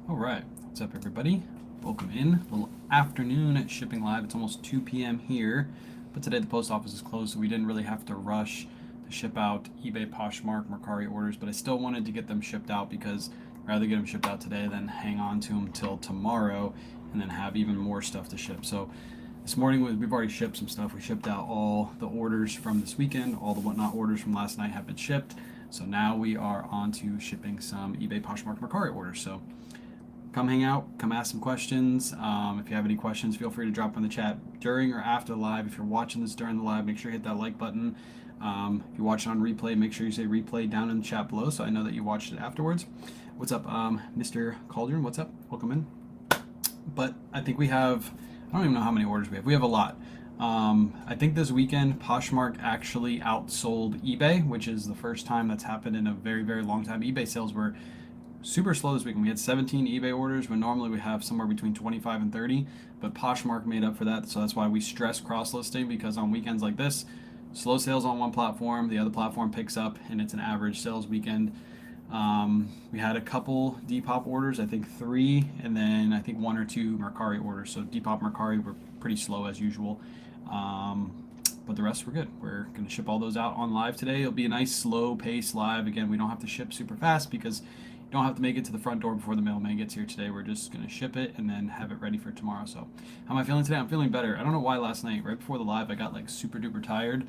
All right, what's up, everybody? Welcome in. A little afternoon at Shipping Live. It's almost 2 p.m. here, but today the post office is closed, so we didn't really have to rush to ship out eBay, Poshmark, Mercari orders. But I still wanted to get them shipped out because I'd rather get them shipped out today than hang on to them till tomorrow and then have even more stuff to ship. So this morning we've already shipped some stuff. We shipped out all the orders from this weekend. All the whatnot orders from last night have been shipped. So now we are on to shipping some eBay, Poshmark, Mercari orders. So come hang out, come ask some questions. If you have any questions, feel free to drop in the chat during or after the live. If you're watching this during the live, make sure you hit that like button. If you're watching on replay, make sure you say replay down in the chat below so I know that you watched it afterwards. What's up, Mr. Cauldron? What's up? Welcome in. But I think we have, I don't even know how many orders we have. We have a lot. I think this weekend Poshmark actually outsold eBay, which is the first time that's happened in a very, very long time. eBay sales were super slow this weekend. We had 17 eBay orders when normally we have somewhere between 25 and 30, but Poshmark made up for that. So that's why we stress cross listing, because on weekends like this, slow sales on one platform, the other platform picks up, and it's an average sales weekend. We had a couple Depop orders, I think 3, and then I think 1 or 2 Mercari orders. So Depop, Mercari were pretty slow as usual. But the rest were good. We're going to ship all those out on live today. It'll be a nice slow pace live. Again, we don't have to ship super fast because you don't have to make it to the front door before the mailman gets here today. We're just going to ship it and then have it ready for tomorrow. So how am I feeling today? I'm feeling better. I don't know why last night, right before the live, I got like super duper tired.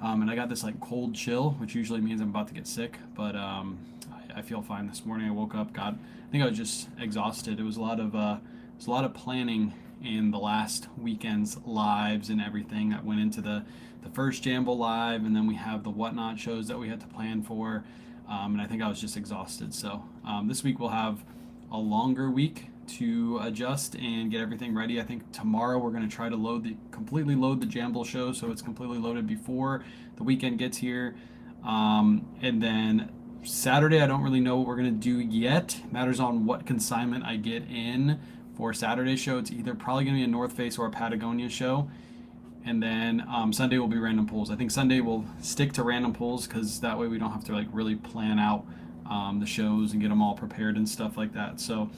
And I got this like cold chill, which usually means I'm about to get sick. But I feel fine this morning. I woke up, I think I was just exhausted. It was a lot of planning in the last weekend's lives and everything that went into the first Jamble live, and then we have the whatnot shows that we had to plan for, and I think I was just exhausted. So this week we'll have a longer week to adjust and get everything ready. I think tomorrow we're going to try to completely load the Jamble show so it's completely loaded before the weekend gets here, and then Saturday, I don't really know what we're going to do yet. Matters on what consignment I get in for Saturday's show. It's either probably going to be a North Face or a Patagonia show. And then Sunday will be random pulls. I think Sunday we'll stick to random pulls because that way we don't have to like really plan out the shows and get them all prepared and stuff like that. So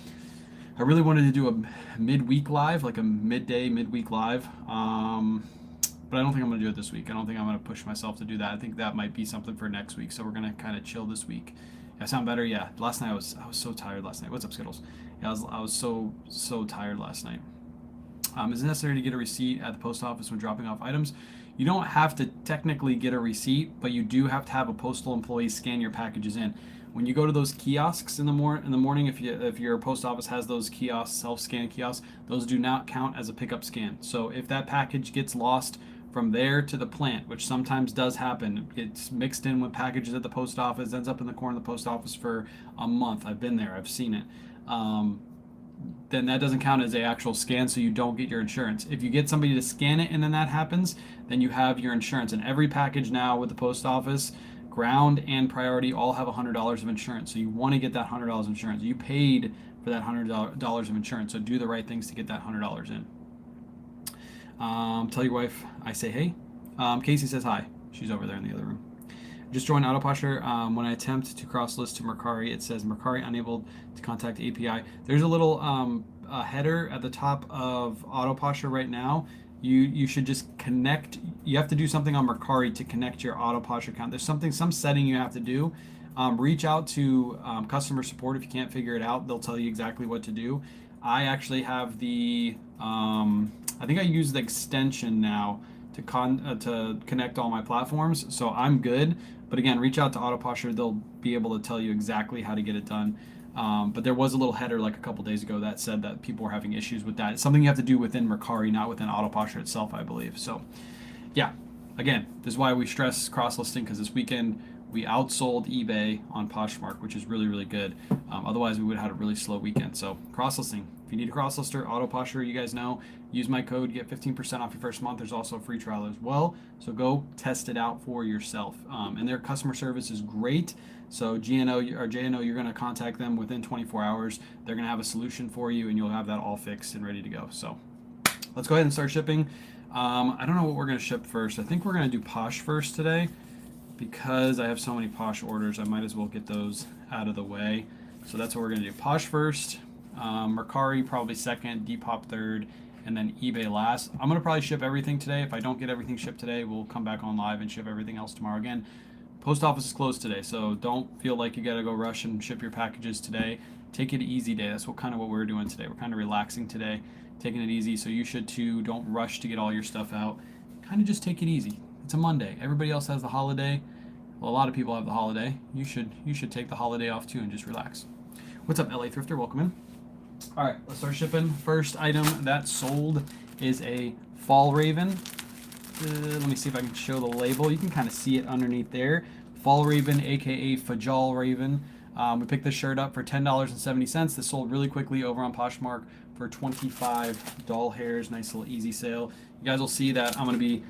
I really wanted to do a midweek live, like a midweek live. But I don't think I'm going to do it this week. I don't think I'm going to push myself to do that. I think that might be something for next week. So we're going to kind of chill this week. Yeah, I sound better? Yeah. Last night I was so tired last night. What's up, Skittles? Yeah, I was so tired last night. Is it necessary to get a receipt at the post office when dropping off items? You don't have to technically get a receipt, but you do have to have a postal employee scan your packages in. When you go to those kiosks in the morning, if your post office has those kiosks, self-scan kiosks, those do not count as a pickup scan. So if that package gets lost from there to the plant, which sometimes does happen, it's mixed in with packages at the post office, ends up in the corner of the post office for a month. I've been there, I've seen it. Then that doesn't count as a actual scan, so you don't get your insurance. If you get somebody to scan it and then that happens, then you have your insurance. And every package now with the post office, ground and priority, all have $100 of insurance. So you want to get that $100 of insurance. You paid for that $100 of insurance, so do the right things to get that $100 in. Tell your wife I say hey. Casey says hi. She's over there in the other room. Just joined Autoposher. When I attempt to cross list to Mercari, it says Mercari unable to contact API. There's a little header at the top of Autoposher right now. You should just connect. You have to do something on Mercari to connect your Autoposher account. There's some setting you have to do. Reach out to customer support if you can't figure it out. They'll tell you exactly what to do. I actually have I think I use the extension now to connect all my platforms, so I'm good. But again, reach out to Autoposher. They'll be able to tell you exactly how to get it done. But there was a little header like a couple days ago that said that people were having issues with that. It's something you have to do within Mercari, not within Autoposher itself, I believe. So yeah, again, this is why we stress cross-listing, because this weekend we outsold eBay on Poshmark, which is really, really good. Otherwise, we would have had a really slow weekend. So cross-listing. If you need a cross-lister, Autoposher, you guys know, use my code, get 15% off your first month. There's also a free trial as well. So go test it out for yourself. And their customer service is great. So GNO or JNO, you're going to contact them within 24 hours. They're going to have a solution for you, and you'll have that all fixed and ready to go. So let's go ahead and start shipping. I don't know what we're going to ship first. I think we're going to do Posh first today, because I have so many Posh orders. I might as well get those out of the way. So that's what we're going to do. Posh first. Mercari probably second, Depop third, and then eBay last. I'm gonna probably ship everything today. If I don't get everything shipped today, we'll come back on live and ship everything else tomorrow. Again, post office is closed today, so don't feel like you gotta go rush and ship your packages today. Take it easy day. That's what we're doing today. We're kind of relaxing today, taking it easy. So you should too. Don't rush to get all your stuff out. Kind of just take it easy. It's a Monday. Everybody else has the holiday. Well, a lot of people have the holiday. You should take the holiday off too and just relax. What's up, LA Thrifter? Welcome in. All right, let's start shipping. First item that sold is a Fall Raven. Let me see if I can show the label. You can kind of see it underneath there. Fall Raven, aka Fajal Raven. We picked this shirt up for $10.70. This sold really quickly over on Poshmark for 25 doll hairs. Nice little easy sale. You guys will see that I'm going to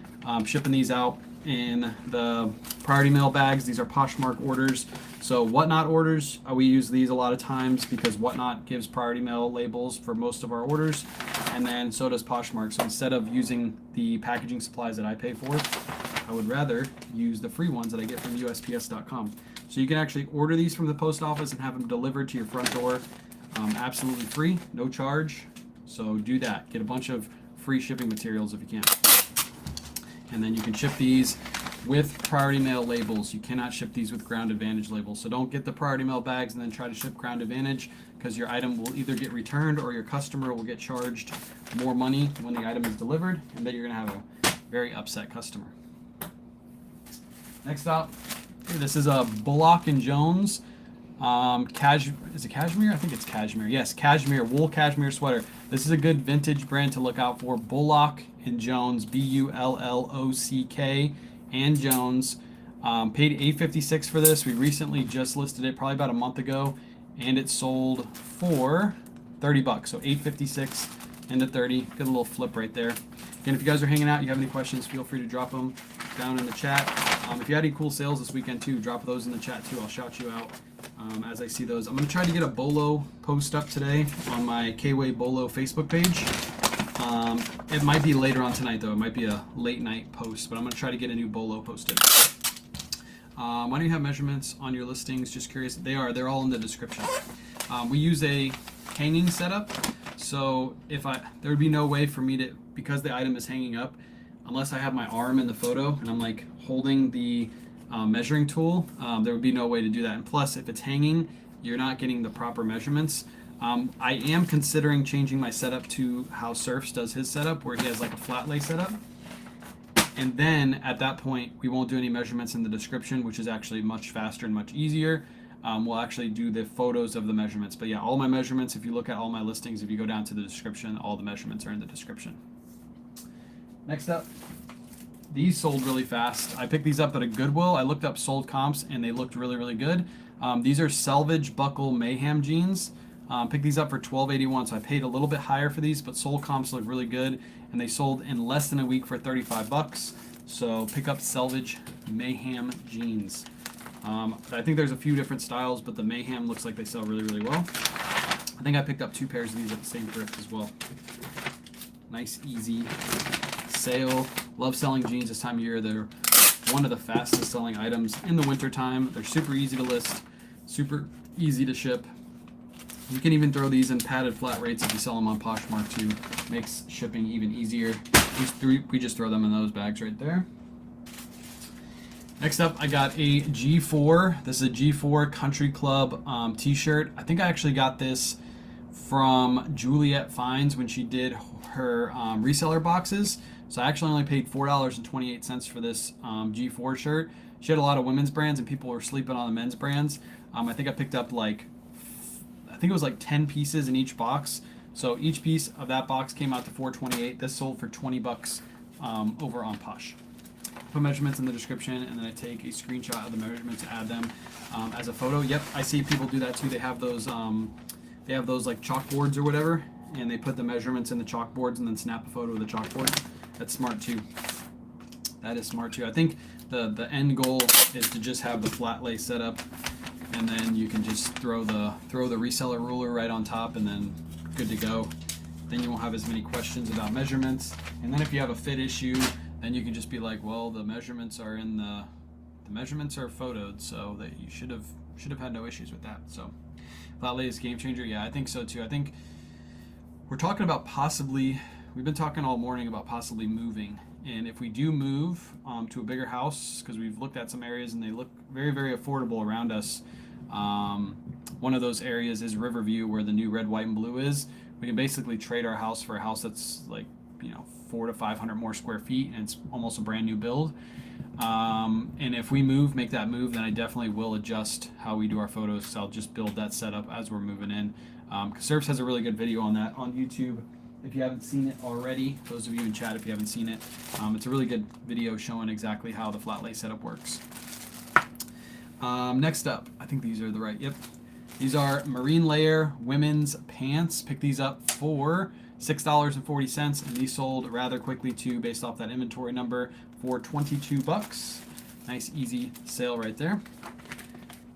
be shipping these out in the priority mail bags. These are Poshmark orders. So Whatnot orders, we use these a lot of times because Whatnot gives priority mail labels for most of our orders, and then so does Poshmark. So instead of using the packaging supplies that I pay for, I would rather use the free ones that I get from USPS.com. So you can actually order these from the post office and have them delivered to your front door, absolutely free, no charge. So do that. Get a bunch of free shipping materials if you can. And then you can ship these with priority mail labels. You cannot ship these with Ground Advantage labels. So don't get the priority mail bags and then try to ship Ground Advantage, because your item will either get returned or your customer will get charged more money when the item is delivered, and then you're going to have a very upset customer. Next up, this is a Bullock and Jones is it cashmere? I think it's cashmere. Yes, cashmere, wool cashmere sweater. This is a good vintage brand to look out for. Bullock and Jones, Bullock and Jones. Paid $8.56 for this. We recently just listed it probably about a month ago, and it sold for $30. So $8.56 into 30. Good little flip right there. Again, if you guys are hanging out, you have any questions, feel free to drop them down in the chat. If you had any cool sales this weekend too, drop those in the chat too. I'll shout you out as I see those. I'm going to try to get a Bolo post up today on my K-Way Bolo Facebook page. It might be later on tonight though. It might be a late night post, but I'm going to try to get a new Bolo posted. Why do you have measurements on your listings? Just curious. They're all in the description. We use a hanging setup, so there would be no way for me to, because the item is hanging up, unless I have my arm in the photo and I'm like holding the measuring tool, there would be no way to do that. And plus, if it's hanging, you're not getting the proper measurements. I am considering changing my setup to how Surfs does his setup, where he has like a flat lay setup. And then at that point, we won't do any measurements in the description, which is actually much faster and much easier. We'll actually do the photos of the measurements. But yeah, all my measurements, if you look at all my listings, if you go down to the description, all the measurements are in the description. Next up, these sold really fast. I picked these up at a Goodwill. I looked up sold comps and they looked really, really good. These are Selvage Buckle Mayhem jeans. Picked these up for $12.81, so I paid a little bit higher for these, but sold comps look really good, and they sold in less than a week for $35. So pick up Selvage Mayhem jeans. I think there's a few different styles, but the Mayhem looks like they sell really, really well. I think I picked up 2 pairs of these at the same thrift as well. Nice, easy sale. Love selling jeans this time of year. They're one of the fastest selling items in the winter time. They're super easy to list, super easy to ship. You can even throw these in padded flat rates if you sell them on Poshmark too. Makes shipping even easier. We just throw them in those bags right there. Next up, I got a G4. This is a G4 Country Club t-shirt. I think I actually got this from Juliet Finds when she did her reseller boxes. So I actually only paid $4.28 for this G4 shirt. She had a lot of women's brands and people were sleeping on the men's brands. I think I picked up I think it was like 10 pieces in each box. So each piece of that box came out to $4.28. This sold for $20 over on Posh. Put measurements in the description, and then I take a screenshot of the measurements to add them as a photo. Yep, I see people do that too. They have those like chalkboards or whatever, and they put the measurements in the chalkboards and then snap a photo of the chalkboard. That's smart too. That is smart too. I think the end goal is to just have the flat lay set up, and then you can just throw the reseller ruler right on top, and then good to go. Then you won't have as many questions about measurements. And then if you have a fit issue, then you can just be like, well, the measurements are in the measurements are photoed, so that you should have had no issues with that. So Flat lay is game changer. Yeah, I think so too. I think we're talking about possibly. We've been talking all morning about possibly moving, and if we do move to a bigger house, because we've looked at some areas and they look very, very affordable around us. One of those areas is Riverview, where the new red, white, and blue is. We can basically trade our house for a house that's like 400 to 500 more square feet, and it's almost a brand new build. And if we make that move, then I definitely will adjust how we do our photos. So I'll just build that setup as we're moving in. Surfs has a really good video on that on YouTube. If you haven't seen it already, those of you in chat, if you haven't seen it, it's a really good video showing exactly how the flat lay setup works. Next up, I think these are the right. Yep. These are Marine Layer women's pants. Pick these up for $6.40, and these sold rather quickly too, based off that inventory number, for $22. Nice easy sale right there.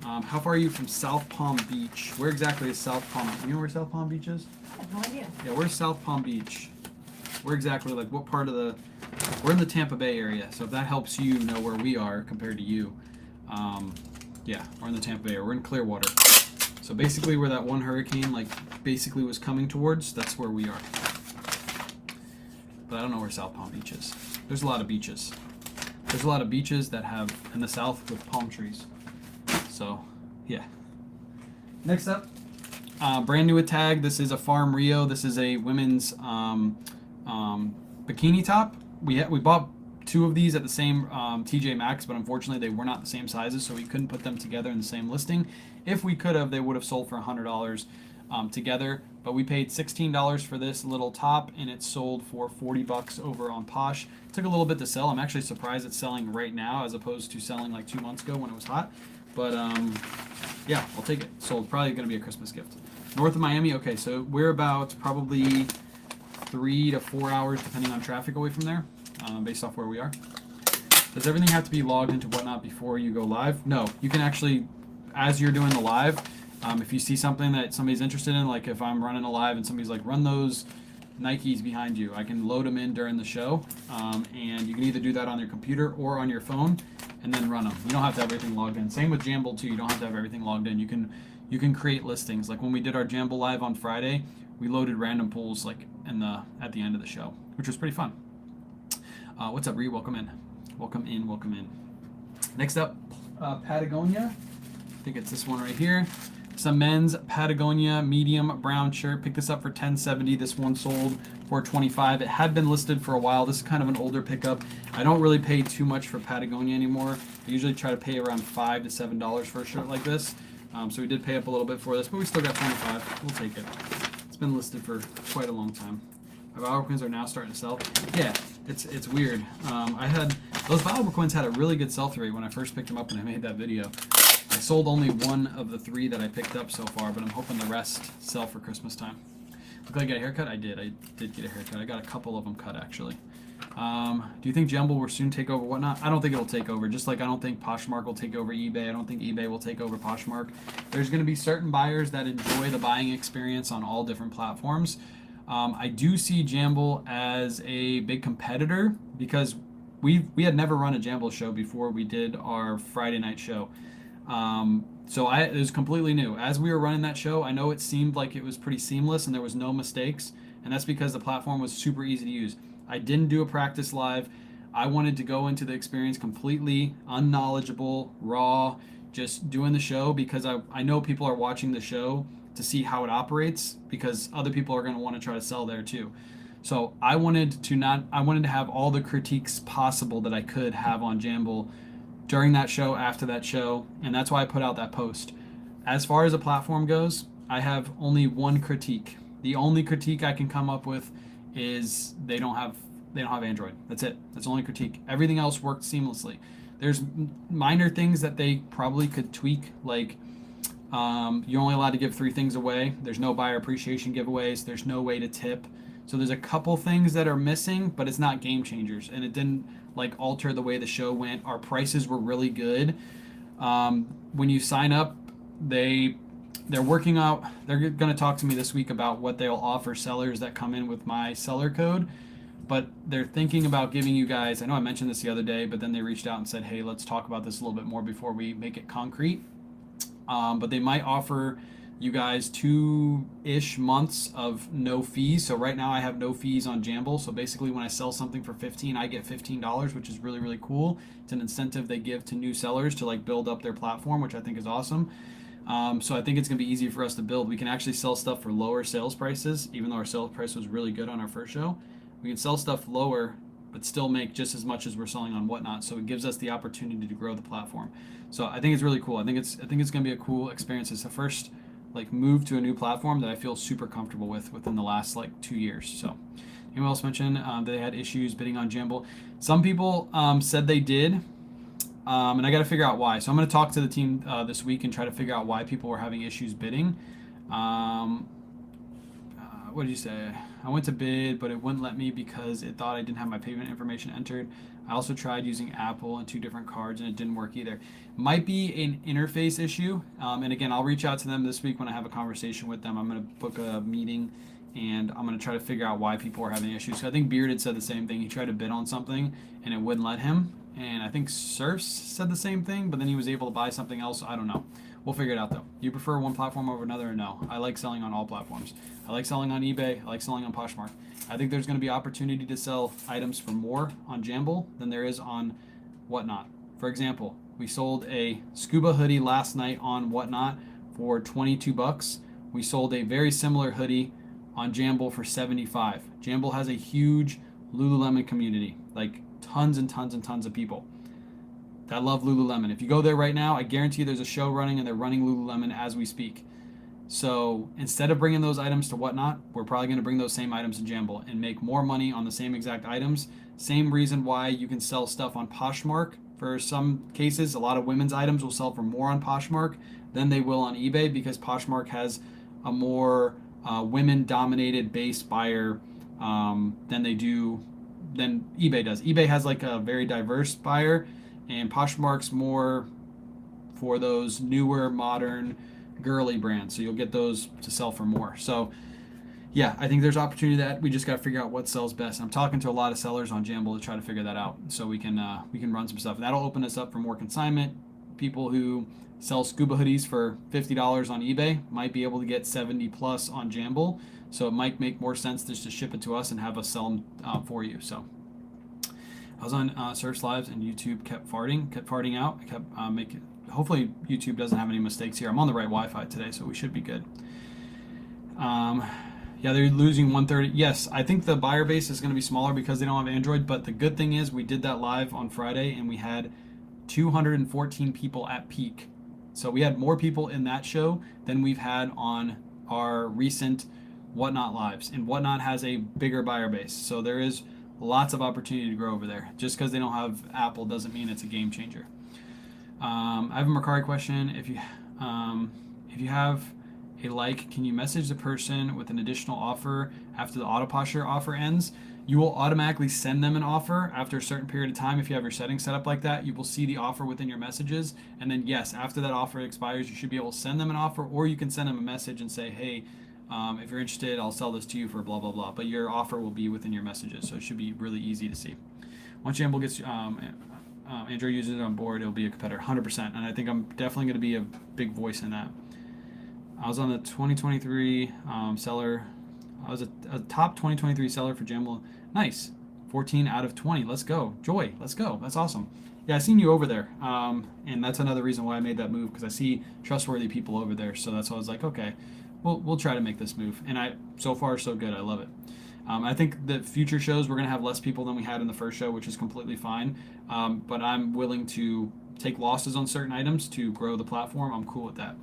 How far are you from South Palm Beach? Where exactly is South Palm? You know where South Palm Beach is? I have no idea. Yeah, where's South Palm Beach? Where exactly, like what part of the... We're in the Tampa Bay area, so if that helps you know where we are compared to you. Yeah, we're in the Tampa Bay area. We're in Clearwater. So basically where that one hurricane basically was coming towards, that's where we are. But I don't know where South Palm Beach is. There's a lot of beaches. There's a lot of beaches that have in the south with palm trees. So, yeah. Next up, brand new at Tag. This is a Farm Rio. This is a women's bikini top. We bought two of these at the same TJ Maxx, but unfortunately they were not the same sizes, so we couldn't put them together in the same listing. If we could have, they would have sold for $100 together, but we paid $16 for this little top, and it sold for $40 over on Posh. It took a little bit to sell. I'm actually surprised it's selling right now as opposed to selling like 2 months ago when it was hot. But yeah, I'll take it. Sold. Probably going to be a Christmas gift. North of Miami. Okay, so we're about probably 3 to 4 hours, depending on traffic, away from there, based off where we are. Does everything have to be logged into Whatnot before you go live? No. You can actually, as you're doing the live, if you see something that somebody's interested in, like if I'm running a live and somebody's like, run those Nikes behind you, I can load them in during the show, and you can either do that on your computer or on your phone, and then run them. You don't have to have everything logged in. Same with Jamble too. You don't have to have everything logged in. You can create listings. Like when we did our Jamble live on Friday, we loaded random pools like at the end of the show, which was pretty fun. What's up, Ree? Welcome in. Welcome in. Welcome in. Next up, Patagonia. I think it's this one right here. Some men's Patagonia medium brown shirt. Picked this up for $10.70. This one sold for $25. It had been listed for a while. This is kind of an older pickup. I don't really pay too much for Patagonia anymore. I usually try to pay around $5 to $7 for a shirt like this. So we did pay up a little bit for this, but we still got $25. We'll take it. It's been listed for quite a long time. Our Valor are now starting to sell. Yeah, it's weird. Those Valor had a really good sell-through rate when I first picked them up and I made that video. I sold only one of the 3 that I picked up so far, but I'm hoping the rest sell for Christmas time. Look like I got a haircut? I did get a haircut. I got a couple of them cut, actually. Do you think Jamble will soon take over Whatnot? I don't think it'll take over. Just like I don't think Poshmark will take over eBay. I don't think eBay will take over Poshmark. There's going to be certain buyers that enjoy the buying experience on all different platforms. I do see Jamble as a big competitor because we had never run a Jamble show before we did our Friday night show. So it was completely new. As we were running that show, I know it seemed like it was pretty seamless and there was no mistakes, and that's because the platform was super easy to use. I didn't do a practice live. I wanted to go into the experience completely unknowledgeable, raw, just doing the show because I know people are watching the show to see how it operates because other people are going to want to try to sell there too. So I wanted to have all the critiques possible that I could have on Jamble during that show, after that show, and that's why I put out that post. As far as the platform goes, I have only one critique. The only critique I can come up with is they don't have Android. That's it. That's the only critique. Everything else worked seamlessly. There's minor things that they probably could tweak, like you're only allowed to give 3 things away. There's no buyer appreciation giveaways. There's no way to tip. So there's a couple things that are missing, but it's not game changers, and it didn't alter the way the show went. Our prices were really good. When you sign up, they're working out. They're going to talk to me this week about what they'll offer sellers that come in with my seller code. But they're thinking about giving you guys. I know I mentioned this the other day, but then they reached out and said, "Hey, let's talk about this a little bit more before we make it concrete." But they might offer you guys 2-ish months of no fees. So right now I have no fees on Jamble. So basically when I sell something for 15, I get $15, which is really, really cool. It's an incentive they give to new sellers to like build up their platform, which I think is awesome. So I think it's gonna be easy for us to build. We can actually sell stuff for lower sales prices, even though our sales price was really good on our first show. We can sell stuff lower, but still make just as much as we're selling on Whatnot. So it gives us the opportunity to grow the platform. So I think it's really cool. I think it's gonna be a cool experience. It's the first like move to a new platform that I feel super comfortable with within the last like 2 years. So anyone else mentioned that they had issues bidding on Jamble? Some people said they did, and I got to figure out why. So I'm going to talk to the team this week and try to figure out why people were having issues bidding. What did you say? I went to bid, but it wouldn't let me because it thought I didn't have my payment information entered. I also tried using Apple and 2 different cards, and it didn't work either. Might be an interface issue. And again, I'll reach out to them this week when I have a conversation with them. I'm going to book a meeting, and I'm going to try to figure out why people are having issues. So I think Bearded said the same thing. He tried to bid on something, and it wouldn't let him. And I think Surfs said the same thing, but then he was able to buy something else. I don't know. We'll figure it out though. You prefer one platform over another or no? I like selling on all platforms. I like selling on eBay. I like selling on Poshmark. I think there's going to be opportunity to sell items for more on Jamble than there is on Whatnot. For example, we sold a scuba hoodie last night on Whatnot for 22 bucks. We sold a very similar hoodie on Jamble for 75. Jamble has a huge Lululemon community, like tons and tons and tons of people that love Lululemon. If you go there right now, I guarantee there's a show running and they're running Lululemon as we speak. So instead of bringing those items to Whatnot, we're probably going to bring those same items to Jamble and make more money on the same exact items. Same reason why you can sell stuff on Poshmark. For some cases, a lot of women's items will sell for more on Poshmark than they will on eBay because Poshmark has a more women-dominated base buyer than eBay does. eBay has like a very diverse buyer, and Poshmark's more for those newer, modern, girly brands. So you'll get those to sell for more. So yeah, I think there's opportunity that we just got to figure out what sells best. I'm talking to a lot of sellers on Jamble to try to figure that out, so we can run some stuff. And that'll open us up for more consignment. People who sell scuba hoodies for $50 on eBay might be able to get 70 plus on Jamble. So it might make more sense just to ship it to us and have us sell them for you. So I was on Surf's Lives and YouTube kept farting out. I kept making. Hopefully YouTube doesn't have any mistakes here. I'm on the right Wi-Fi today, so we should be good. Yeah, they're losing 130. Yes, I think the buyer base is going to be smaller because they don't have Android. But the good thing is we did that live on Friday and we had 214 people at peak. So we had more people in that show than we've had on our recent Whatnot lives. And Whatnot has a bigger buyer base. So there is lots of opportunity to grow over there. Just because they don't have Apple doesn't mean it's a game changer. I have a Mercari question. If you have a like, can you message the person with an additional offer after the auto-posture offer ends? You will automatically send them an offer after a certain period of time. If you have your settings set up like that, you will see the offer within your messages. And then yes, after that offer expires, you should be able to send them an offer, or you can send them a message and say, hey, if you're interested, I'll sell this to you for blah, blah, blah. But your offer will be within your messages. So it should be really easy to see. Once Jamble gets Android users on board, it'll be a competitor 100%. And I think I'm definitely going to be a big voice in that. I was on the 2023 seller. I was a top 2023 seller for Jamble. Nice. 14 out of 20. Let's go. Joy, let's go. That's awesome. Yeah, I seen you over there. And that's another reason why I made that move, because I see trustworthy people over there. So that's why I was like, okay, we'll try to make this move. And so far, so good. I love it. I think the future shows, we're going to have less people than we had in the first show, which is completely fine. But I'm willing to take losses on certain items to grow the platform. I'm cool with that.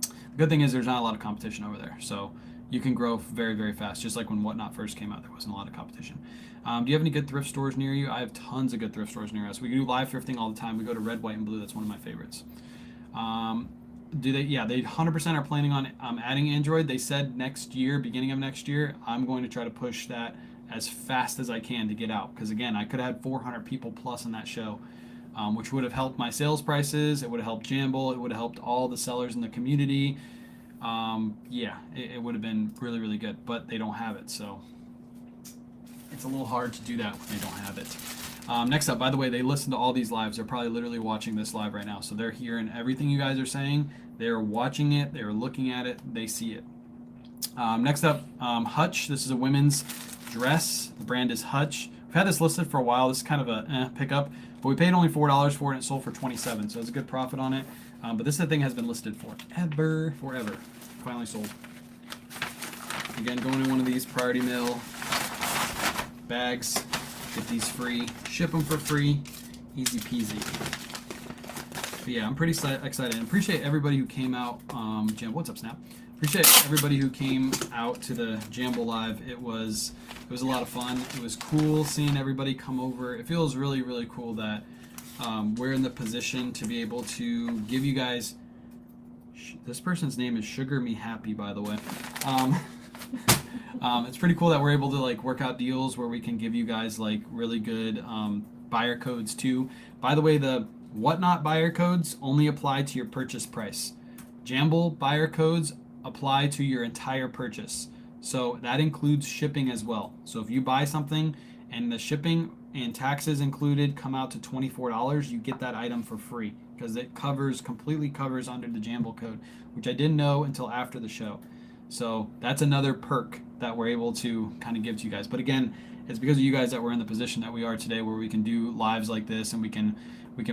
The good thing is there's not a lot of competition over there. So you can grow very, very fast. Just like when Whatnot first came out, there wasn't a lot of competition. Do you have any good thrift stores near you? I have tons of good thrift stores near us. We do live thrifting all the time. We go to Red, White, and Blue. That's one of my favorites. Do they? Yeah, they 100% are planning on adding Android. They said next year, beginning of next year. I'm going to try to push that as fast as I can to get out. Because again, I could have had 400 people plus in that show, which would have helped my sales prices. It would have helped Jamble. It would have helped all the sellers in the community. Yeah, it would have been really, really good. But they don't have it, so it's a little hard to do that when they don't have it. Next up, by the way, they listen to all these lives. They're probably literally watching this live right now. So they're hearing everything you guys are saying. They're watching it. They're looking at it. They see it. Next up, Hutch. This is a women's dress. The brand is Hutch. We've had this listed for a while. This is kind of a pickup, but we paid only $4 for it and it sold for $27, so it's a good profit on it. But this thing has been listed forever. Finally sold. Again, going in one of these priority mail bags. Get these free. Ship them for free. Easy peasy. But yeah, I'm pretty excited. And appreciate everybody who came out. Jim, what's up, Snap? Appreciate everybody who came out to the Jamble Live. It was a lot of fun. It was cool seeing everybody come over. It feels really, really cool that we're in the position to be able to give you guys. This person's name is Sugar Me Happy, by the way. It's pretty cool that we're able to like work out deals where we can give you guys like really good buyer codes too. By the way, the Whatnot buyer codes only apply to your purchase price. Jamble buyer codes apply to your entire purchase. So that includes shipping as well. So if you buy something and the shipping and taxes included come out to $24, you get that item for free because it completely covers under the Jamble code, which I didn't know until after the show. So that's another perk that we're able to kind of give to you guys. But again, it's because of you guys that we're in the position that we are today where we can do lives like this and we can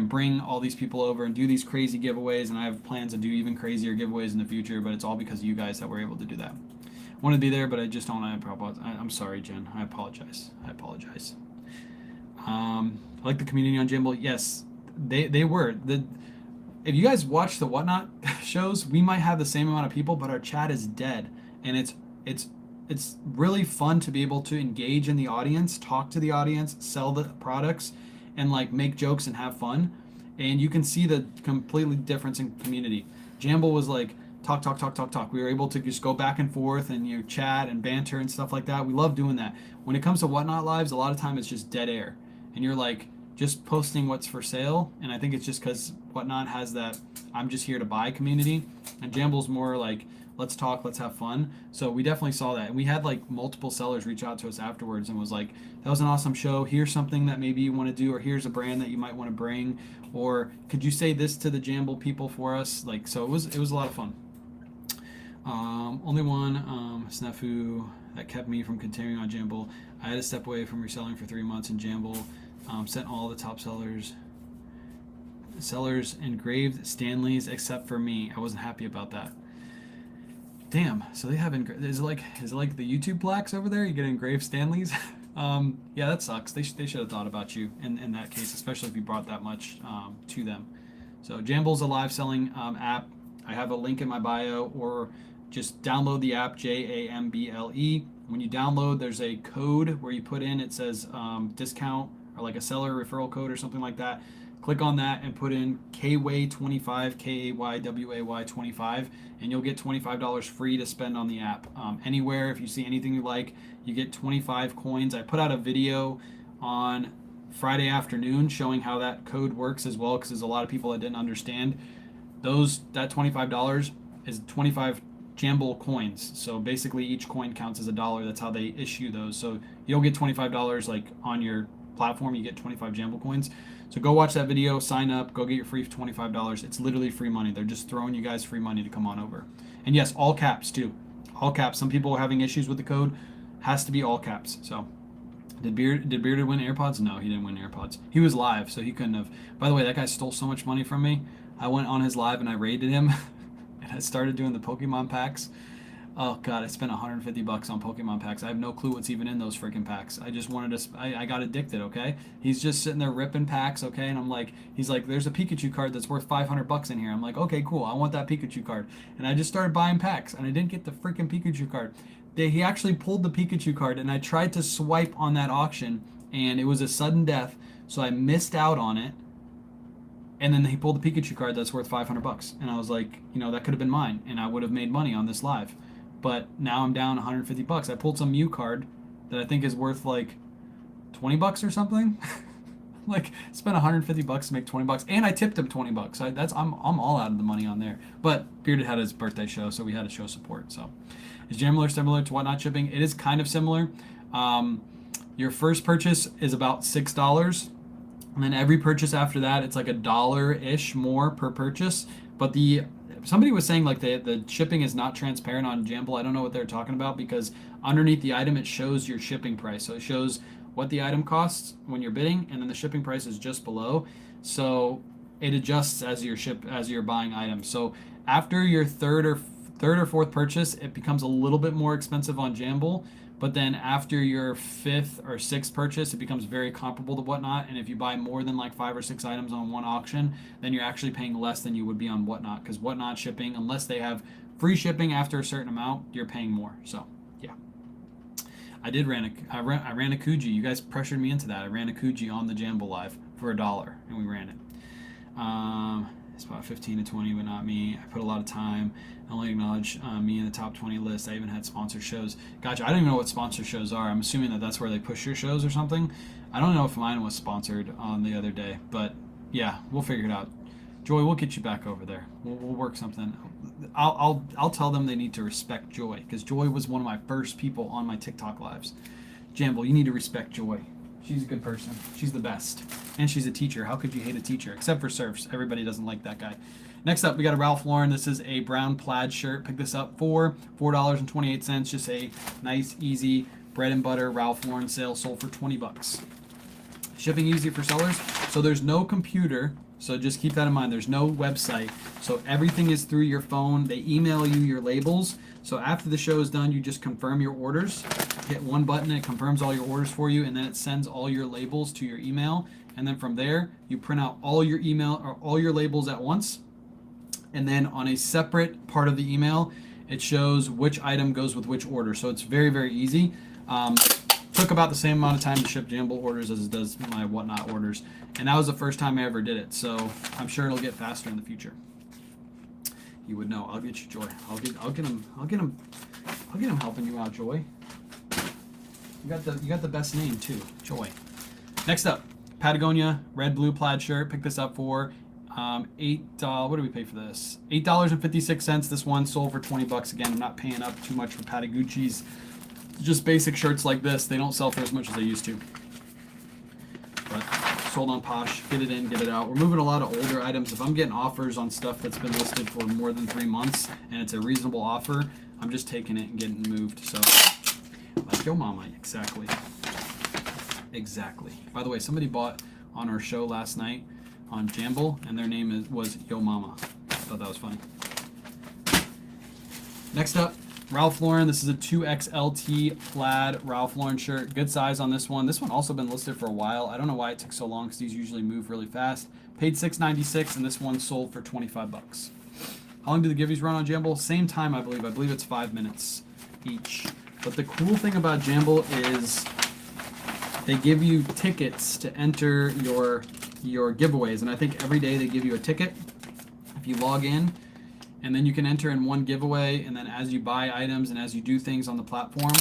bring all these people over and do these crazy giveaways, and I have plans to do even crazier giveaways in the future, but it's all because of you guys that we're able to do that. I want to be there, but I just don't. I'm sorry, Jen. I apologize. I like the community on Jamble. Yes, they were. If you guys watch the Whatnot shows, we might have the same amount of people, but our chat is dead, and it's really fun to be able to engage in the audience, talk to the audience, sell the products, and like make jokes and have fun. And you can see the completely difference in community. Jamble was like talk. We were able to just go back and forth and chat and banter and stuff like that. We love doing that. When it comes to Whatnot lives, a lot of time it's just dead air, and you're like just posting what's for sale. And I think it's just because Whatnot has that I'm just here to buy community, and Jamble's more like let's talk, let's have fun. So we definitely saw that, and we had like multiple sellers reach out to us afterwards and was like, that was an awesome show, here's something that maybe you want to do, or here's a brand that you might want to bring, or could you say this to the Jamble people for us? Like, so it was a lot of fun. Only one snafu that kept me from continuing on Jamble. I had to step away from reselling for 3 months in Jamble. Sent all the top sellers engraved Stanleys except for me. I wasn't happy about that. Damn. So they have is it like the YouTube plaques over there? You get engraved Stanleys. Yeah, that sucks. They should have thought about you in that case, especially if you brought that much to them. So Jamble's a live selling app. I have a link in my bio, or just download the app, Jamble. When you download, there's a code where you put in, it says discount or like a seller referral code or something like that. Click on that and put in KWAY25, KAYWAY25, and you'll get $25 free to spend on the app. Anywhere, if you see anything you like, you get 25 coins. I put out a video on Friday afternoon showing how that code works as well, because there's a lot of people that didn't understand. That $25 is 25 Jamble coins. So basically each coin counts as $1. That's how they issue those. So you don't get $25 like on your platform, you get 25 Jamble coins. So go watch that video, sign up, go get your free $25. It's literally free money. They're just throwing you guys free money to come on over. And yes, all caps too. All caps. Some people are having issues with the code. Has to be all caps. So did Bearded win AirPods? No, he didn't win AirPods. He was live, so he couldn't have. By the way, that guy stole so much money from me. I went on his live and I raided him and I started doing the Pokemon packs. Oh god, I spent $150 on Pokemon packs. I have no clue what's even in those freaking packs. I just wanted to. I got addicted. Okay, he's just sitting there ripping packs. Okay, and I'm like, he's like, there's a Pikachu card that's worth $500 in here. I'm like, okay, cool. I want that Pikachu card. And I just started buying packs, and I didn't get the freaking Pikachu card. He actually pulled the Pikachu card, and I tried to swipe on that auction, and it was a sudden death, so I missed out on it. And then he pulled the Pikachu card that's worth $500, and I was like, that could have been mine, and I would have made money on this live. But now I'm down $150. I pulled some Mew card that I think is worth like $20 or something. Like spent $150 to make $20, and I tipped him $20. I'm all out of the money on there. But Bearded had his birthday show, so we had to show support. So is Jamler similar to Whatnot shipping? It is kind of similar. Your first purchase is about $6. And then every purchase after that, it's like $1-ish more per purchase. But somebody was saying like the shipping is not transparent on Jamble. I don't know what they're talking about, because underneath the item it shows your shipping price. So it shows what the item costs when you're bidding, and then the shipping price is just below. So it adjusts as you're buying items. So after your third or fourth purchase, it becomes a little bit more expensive on Jamble. But then after your fifth or sixth purchase, it becomes very comparable to Whatnot. And if you buy more than like 5 or 6 items on one auction, then you're actually paying less than you would be on Whatnot, because Whatnot shipping, unless they have free shipping after a certain amount, you're paying more. So yeah, I ran a Kuji. You guys pressured me into that. I ran a Kuji on the Jamble Live for $1, and we ran it. It's about 15 to 20, but not me. I put a lot of time. I only acknowledge me in the top 20 list. I even had sponsored shows. Gotcha. I don't even know what sponsored shows are. I'm assuming that that's where they push your shows or something. I don't know if mine was sponsored on the other day, but yeah, we'll figure it out. Joy, we'll get you back over there. We'll work something. I'll tell them they need to respect Joy, because Joy was one of my first people on my TikTok lives. Jamble, you need to respect Joy. She's a good person. She's the best. And she's a teacher. How could you hate a teacher? Except for Surfs. Everybody doesn't like that guy. Next up, we got a Ralph Lauren. This is a brown plaid shirt. Pick this up for $4.28. Just a nice, easy bread and butter Ralph Lauren sale. Sold for 20 bucks. Shipping easy for sellers. So there's no computer. So just keep that in mind. There's no website. So everything is through your phone. They email you your labels. So after the show is done, you just confirm your orders. Hit one button and it confirms all your orders for you, and then it sends all your labels to your email. And then from there, you print out all your email or all your labels at once. And then on a separate part of the email, it shows which item goes with which order. So it's very, very easy. Took about the same amount of time to ship Jamble orders as it does my Whatnot orders. And that was the first time I ever did it. So I'm sure it'll get faster in the future. You would know. I'll get you Joy. I'll get him helping you out, Joy. You got the best name too, Joy. Next up, Patagonia red blue plaid shirt. Pick this up for $8. What do we pay for this? $8.56. This one sold for 20 bucks. Again, I'm not paying up too much for Patagucci's. Just basic shirts like this. They don't sell for as much as they used to. But sold on Posh. Get it in, get it out. We're moving a lot of older items. If I'm getting offers on stuff that's been listed for more than 3 months and it's a reasonable offer, I'm just taking it and getting it moved. So, like Yo Mama, exactly. Exactly. By the way, somebody bought on our show last night on Jamble, and their name was Yo Mama. I thought that was funny. Next up, Ralph Lauren. This is a 2XLT plaid Ralph Lauren shirt. Good size on this one. This one also been listed for a while. I don't know why it took so long, because these usually move really fast. Paid $6.96, and this one sold for 25 bucks. How long do the giveaways run on Jamble? Same time, I believe. I believe it's 5 minutes each. But the cool thing about Jamble is they give you tickets to enter your giveaways, and I think every day they give you a ticket if you log in, and then you can enter in one giveaway, and then as you buy items and as you do things on the platform,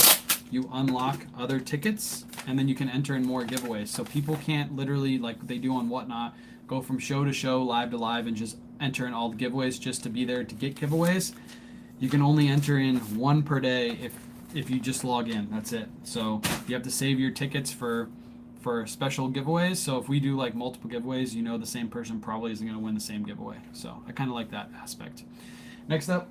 you unlock other tickets, and then you can enter in more giveaways. So people can't literally, like they do on Whatnot, go from show to show, live to live, and just enter in all the giveaways just to be there to get giveaways. You can only enter in one per day if you just log in. That's it. So you have to save your tickets for special giveaways. So if we do like multiple giveaways, you know the same person probably isn't going to win the same giveaway. So I kind of like that aspect. Next up,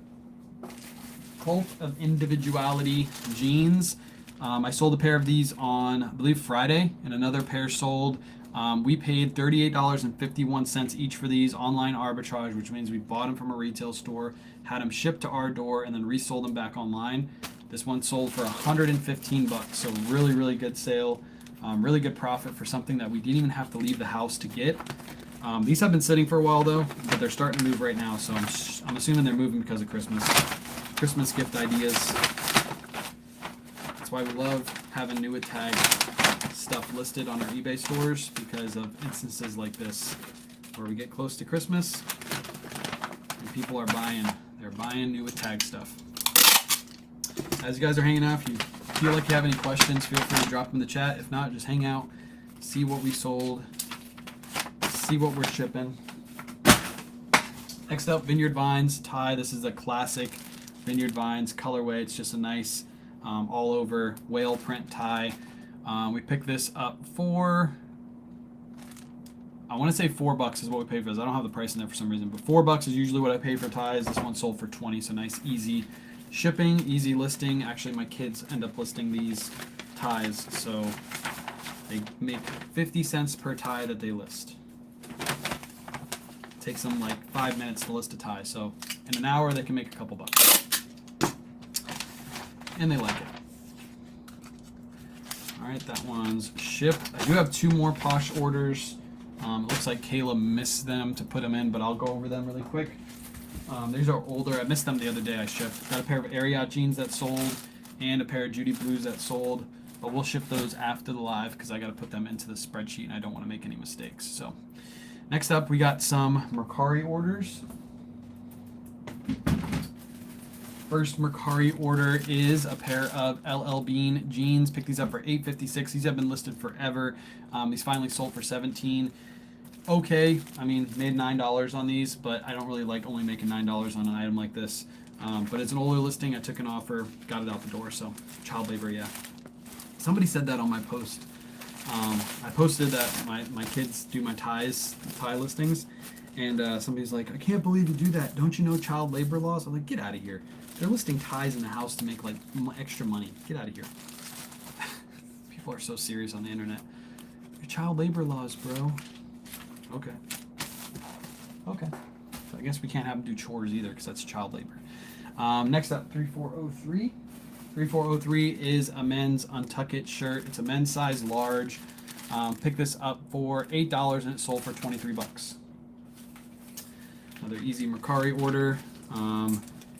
Cult of Individuality jeans. I sold a pair of these on, I believe, Friday, and another pair sold. We paid $38.51 each for these, online arbitrage, which means we bought them from a retail store, had them shipped to our door, and then resold them back online. This one sold for 115 bucks, so really, really good sale. Really good profit for something that we didn't even have to leave the house to get. These have been sitting for a while though, but they're starting to move right now, so I'm assuming they're moving because of Christmas. Christmas gift ideas. That's why we love having new tag stuff listed on our eBay stores, because of instances like this where we get close to Christmas and people are buying new tag stuff. As you guys are hanging out, if you feel like you have any questions, feel free to drop them in the chat. If not, just hang out, see what we sold, see what we're shipping. Next up, Vineyard Vines tie. This is a classic Vineyard Vines colorway. It's just a nice all over whale print tie. We picked this up for I want to say $4 is what we paid for this. I don't have the price in there for some reason, but $4 is usually what I pay for ties. This one sold for 20, so nice, easy shipping, easy listing. Actually, my kids end up listing these ties, so they make 50 cents per tie that they list. It takes them like 5 minutes to list a tie, so in an hour they can make a couple bucks. And they like it. Alright, that one's shipped. I do have 2 more Posh orders. It looks like Kayla missed them to put them in, but I'll go over them really quick. These are older. I missed them the other day. I shipped. Got a pair of Ariat jeans that sold and a pair of Judy Blues that sold. But we'll ship those after the live because I got to put them into the spreadsheet and I don't want to make any mistakes. So next up, we got some Mercari orders. First Mercari order is a pair of LL Bean jeans. Picked these up for $8.56. These have been listed forever. These finally sold for $17. Okay, I mean, made $9 on these, but I don't really like only making $9 on an item like this. But it's an older listing. I took an offer, got it out the door. So child labor, yeah. Somebody said that on my post. I posted that my kids do my tie listings, and somebody's like, I can't believe you do that. Don't you know child labor laws? I'm like, get out of here. They're listing ties in the house to make like extra money. Get out of here. People are so serious on the internet. Your child labor laws, bro. Okay. Okay. So I guess we can't have them do chores either because that's child labor. Next up, 3403. 3403 is a men's Untuck It shirt. It's a men's size large. Picked this up for $8 and it sold for $23. Another easy Mercari order.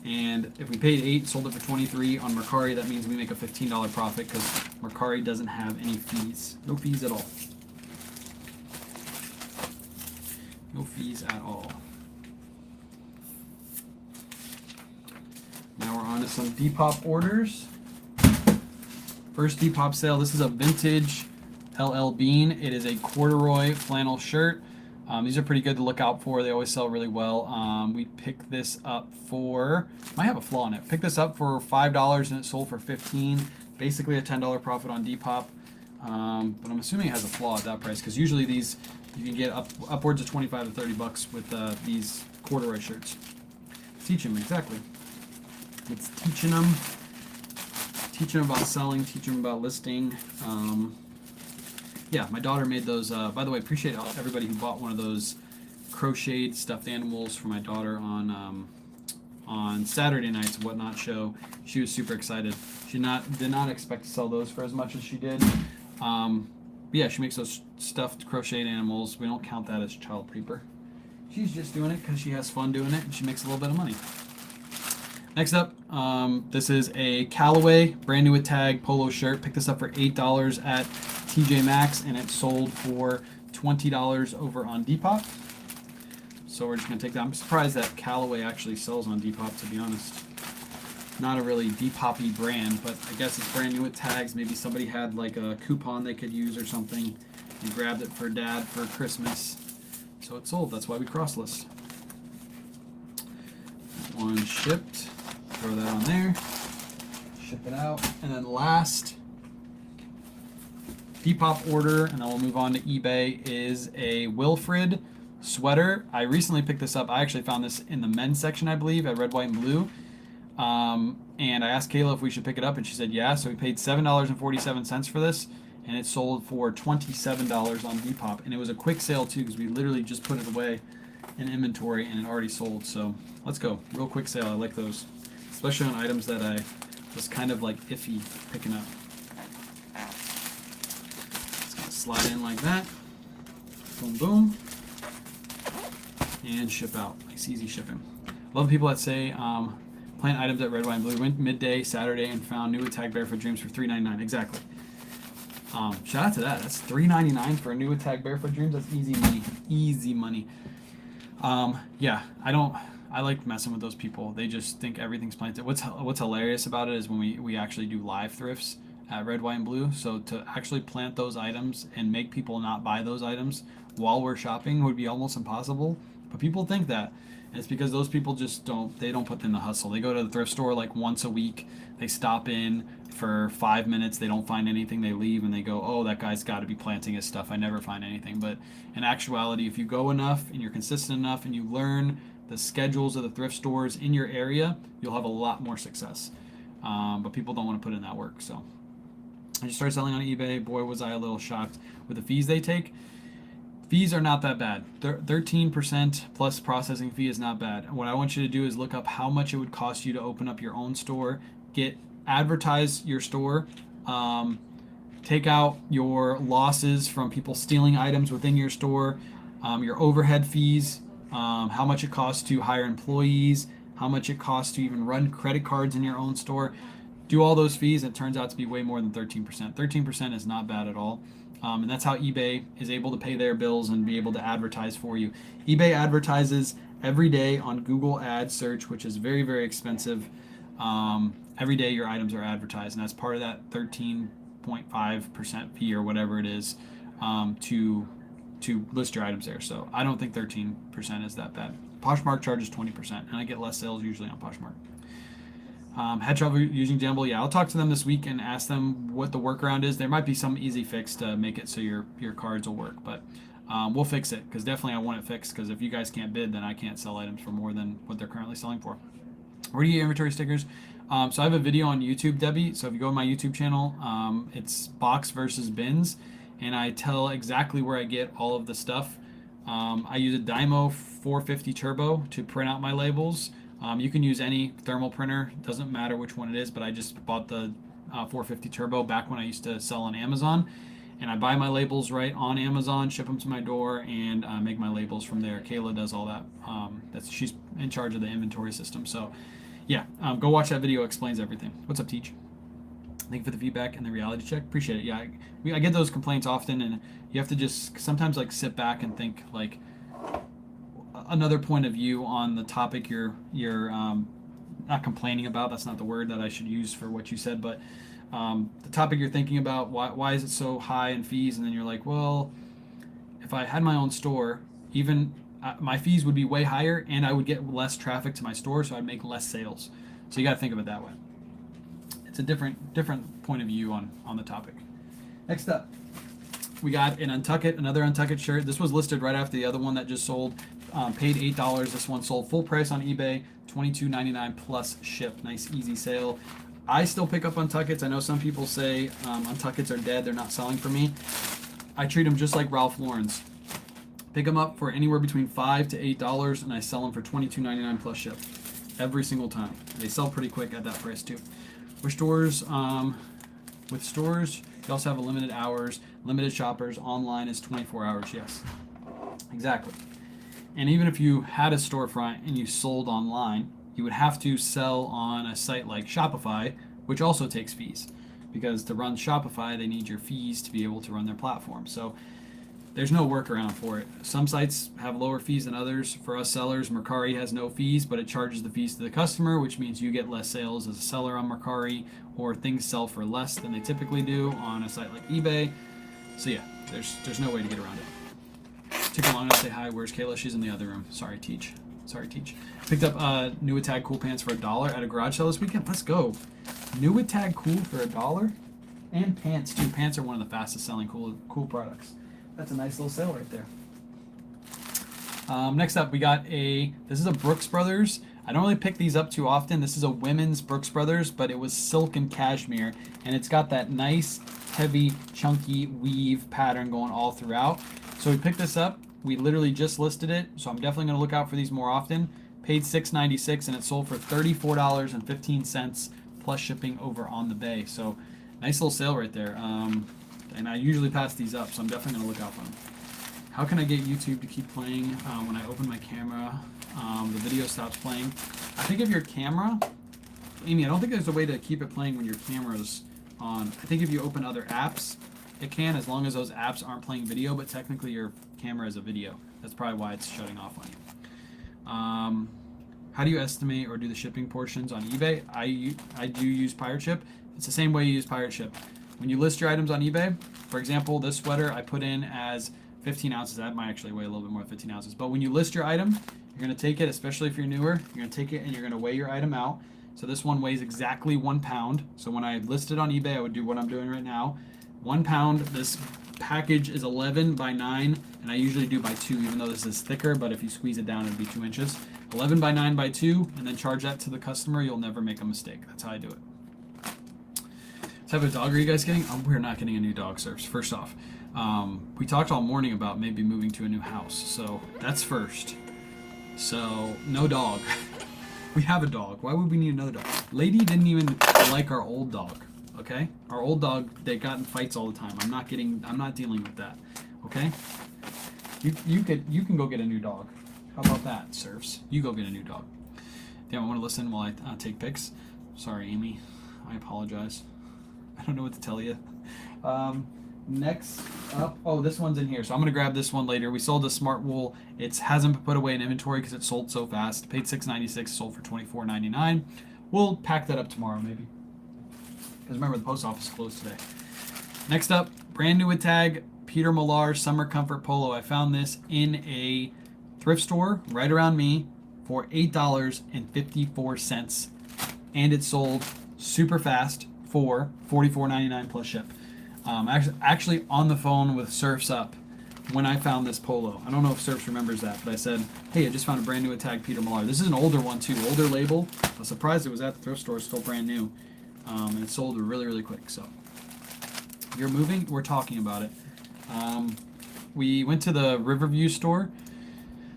And if we paid $8, sold it for $23 on Mercari, that means we make a $15 profit because Mercari doesn't have any fees. No fees at all. No fees at all. Now we're on to some Depop orders. First Depop sale. This is a vintage LL Bean. It is a corduroy flannel shirt. These are pretty good to look out for. They always sell really well. We picked this up for, might have a flaw in it. Picked this up for $5 and it sold for $15. Basically a $10 profit on Depop. But I'm assuming it has a flaw at that price because usually these you can get upwards of 25 to $30 with these corduroy shirts. Teaching them, exactly. It's teaching them about selling, teaching them about listing. Yeah, my daughter made those. By the way, appreciate everybody who bought one of those crocheted stuffed animals for my daughter on Saturday night's Whatnot show. She was super excited. She did not expect to sell those for as much as she did. But yeah, she makes those stuffed crocheted animals. We don't count that as child labor. She's just doing it because she has fun doing it and she makes a little bit of money. Next up, this is a Callaway brand new with tag polo shirt. Picked this up for $8 at TJ Maxx and it sold for $20 over on Depop. So we're just gonna take that. I'm surprised that Callaway actually sells on Depop, to be honest. Not a really Depop-y brand, but I guess it's brand new with tags. Maybe somebody had like a coupon they could use or something and grabbed it for dad for Christmas. So it sold. That's why we cross-list. That one shipped. Throw that on there. Ship it out. And then last Depop order, and then we'll move on to eBay, is a Wilfred sweater. I recently picked this up. I actually found this in the men's section, I believe, at Red, White, and Blue. And I asked Kayla if we should pick it up, and she said yeah. So we paid $7.47 for this, and it sold for $27 on Depop. And it was a quick sale too, because we literally just put it away in inventory, and it already sold. So let's go, real quick sale. I like those, especially on items that I was kind of like iffy picking up. It's gonna slide in like that. Boom, boom, and ship out. Nice, easy shipping. Love people that say. Plant items at Red, White, and Blue. Went midday Saturday and found new Attack Barefoot Dreams for $3.99. Exactly. Shout out to that. That's $3.99 for a new Attack Barefoot Dreams. That's easy money. Easy money. Yeah, I like messing with those people. They just think everything's planted. What's hilarious about it is when we actually do live thrifts at Red, White, and Blue. So to actually plant those items and make people not buy those items while we're shopping would be almost impossible. But people think that. And it's because those people just don't put in the hustle. They go to the thrift store like once a week. They stop in for 5 minutes, they don't find anything, they leave, and they go, oh, that guy's got to be planting his stuff, I never find anything. But in actuality, if you go enough and you're consistent enough and you learn the schedules of the thrift stores in your area, you'll have a lot more success. But people don't want to put in that work. So I just started selling on eBay. Boy, was I a little shocked with the fees they take. Fees are not that bad. 13% plus processing fee is not bad. What I want you to do is look up how much it would cost you to open up your own store, advertise your store, take out your losses from people stealing items within your store, your overhead fees, how much it costs to hire employees, how much it costs to even run credit cards in your own store. Do all those fees, and it turns out to be way more than 13%. 13% is not bad at all. And that's how eBay is able to pay their bills and be able to advertise for you. eBay advertises every day on Google Ad search, which is very, very expensive. Every day your items are advertised, and that's part of that 13.5% fee or whatever it is to list your items there. So I don't think 13% is that bad. Poshmark charges 20%, and I get less sales usually on Poshmark. Had trouble using Jamble. Yeah, I'll talk to them this week and ask them what the workaround is. There might be some easy fix to make it so your cards will work, but we'll fix it, because definitely I want it fixed, because if you guys can't bid, then I can't sell items for more than what they're currently selling for. Where do you get inventory stickers? So I have a video on YouTube, Debbie. So if you go to my YouTube channel, it's box versus bins, and I tell exactly where I get all of the stuff. I use a Dymo 450 Turbo to print out my labels. You can use any thermal printer, doesn't matter which one it is, but I just bought the 450 Turbo back when I used to sell on Amazon, and I buy my labels right on Amazon, ship them to my door, and make my labels from there. Kayla does all that. She's in charge of the inventory system. So yeah, go watch that video, it explains everything. What's up, Teach? Thank you for the feedback and the reality check. Appreciate it. Yeah, I get those complaints often, and you have to just sometimes like sit back and think like another point of view on the topic you're not complaining about. That's not the word that I should use for what you said, but the topic you're thinking about, why is it so high in fees? And then you're like, well, if I had my own store, even my fees would be way higher, and I would get less traffic to my store, so I'd make less sales. So you got to think of it that way. It's a different point of view on the topic. Next up, we got another Untuck It shirt. This was listed right after the other one that just sold. Paid $8. This one sold full price on eBay, $22.99 plus ship. Nice, easy sale. I still pick up Untuck It's. I know some people say Untuck It's are dead. They're not selling for me. I treat them just like Ralph Lauren's. Pick them up for anywhere between $5 to $8, and I sell them for $22.99 plus ship every single time. They sell pretty quick at that price too. With stores, you also have a limited hours, limited shoppers. Online is 24 hours. Yes, exactly. And even if you had a storefront and you sold online, you would have to sell on a site like Shopify, which also takes fees, because to run Shopify, they need your fees to be able to run their platform. So there's no workaround for it. Some sites have lower fees than others. For us sellers, Mercari has no fees, but it charges the fees to the customer, which means you get less sales as a seller on Mercari, or things sell for less than they typically do on a site like eBay. So yeah, there's no way to get around it. Took long to say hi. Where's Kayla? She's in the other room. Sorry, Teach. Picked up new Tag Cool pants for $1 at a garage sale this weekend. Let's go. New Tag Cool for $1, and pants too. Pants are one of the fastest selling cool products. That's a nice little sale right there. Next up, we got this is a Brooks Brothers. I don't really pick these up too often. This is a women's Brooks Brothers, but it was silk and cashmere, and it's got that nice, heavy, chunky weave pattern going all throughout. So we picked this up. We literally just listed it, so I'm definitely going to look out for these more often. Paid $6.96, and it sold for $34.15 plus shipping over on the Bay. So nice little sale right there. And I usually pass these up, so I'm definitely going to look out for them. How can I get YouTube to keep playing when I open my camera? The video stops playing. I think if your camera, Amy, I don't think there's a way to keep it playing when your camera's on. I think if you open other apps, it can, as long as those apps aren't playing video, but technically your camera is a video. That's probably why it's shutting off on you. How do you estimate or do the shipping portions on eBay? I do use Pirate Ship. It's the same way you use Pirate Ship. When you list your items on eBay, for example, this sweater I put in as 15 ounces. That might actually weigh a little bit more than 15 ounces. But when you list your item, you're going to take it, especially if you're newer, you're going to take it and you're going to weigh your item out. So this one weighs exactly 1 pound. So when I list it on eBay, I would do what I'm doing right now. 1 pound. This package is 11 by 9, and I usually do by 2, even though this is thicker, but if you squeeze it down, it'd be 2 inches. 11 by 9 by 2, and then charge that to the customer. You'll never make a mistake. That's how I do it. What type of dog are you guys getting? Oh, we're not getting a new dog, Surfs. First off, we talked all morning about maybe moving to a new house, so that's first. So no dog. We have a dog. Why would we need another dog? Lady didn't even like our old dog. Okay, our old dog, they got in fights all the time. I'm not dealing with that. Okay, you can go get a new dog. How about that, Surfs? You go get a new dog. Damn, I want to listen while I take pics. Sorry, Amy. I apologize. I don't know what to tell you. Next up, oh, this one's in here, so I'm gonna grab this one later. We sold the Smart Wool. It hasn't been put away in inventory because it sold so fast. Paid $6.96, sold for $24.99. We'll pack that up tomorrow, maybe. Because remember, the post office closed today. Next up, brand new with tag, Peter Millar Summer Comfort Polo. I found this in a thrift store right around me for $8.54, and it sold super fast for $44.99 plus ship. Actually on the phone with Surfs Up when I found this polo. I don't know if Surfs remembers that, but I said, hey, I just found a brand new with tag, Peter Millar. This is an older one too, older label. I was surprised it was at the thrift store, still brand new. And it sold really, really quick. So you're moving, we're talking about it. We went to the Riverview store,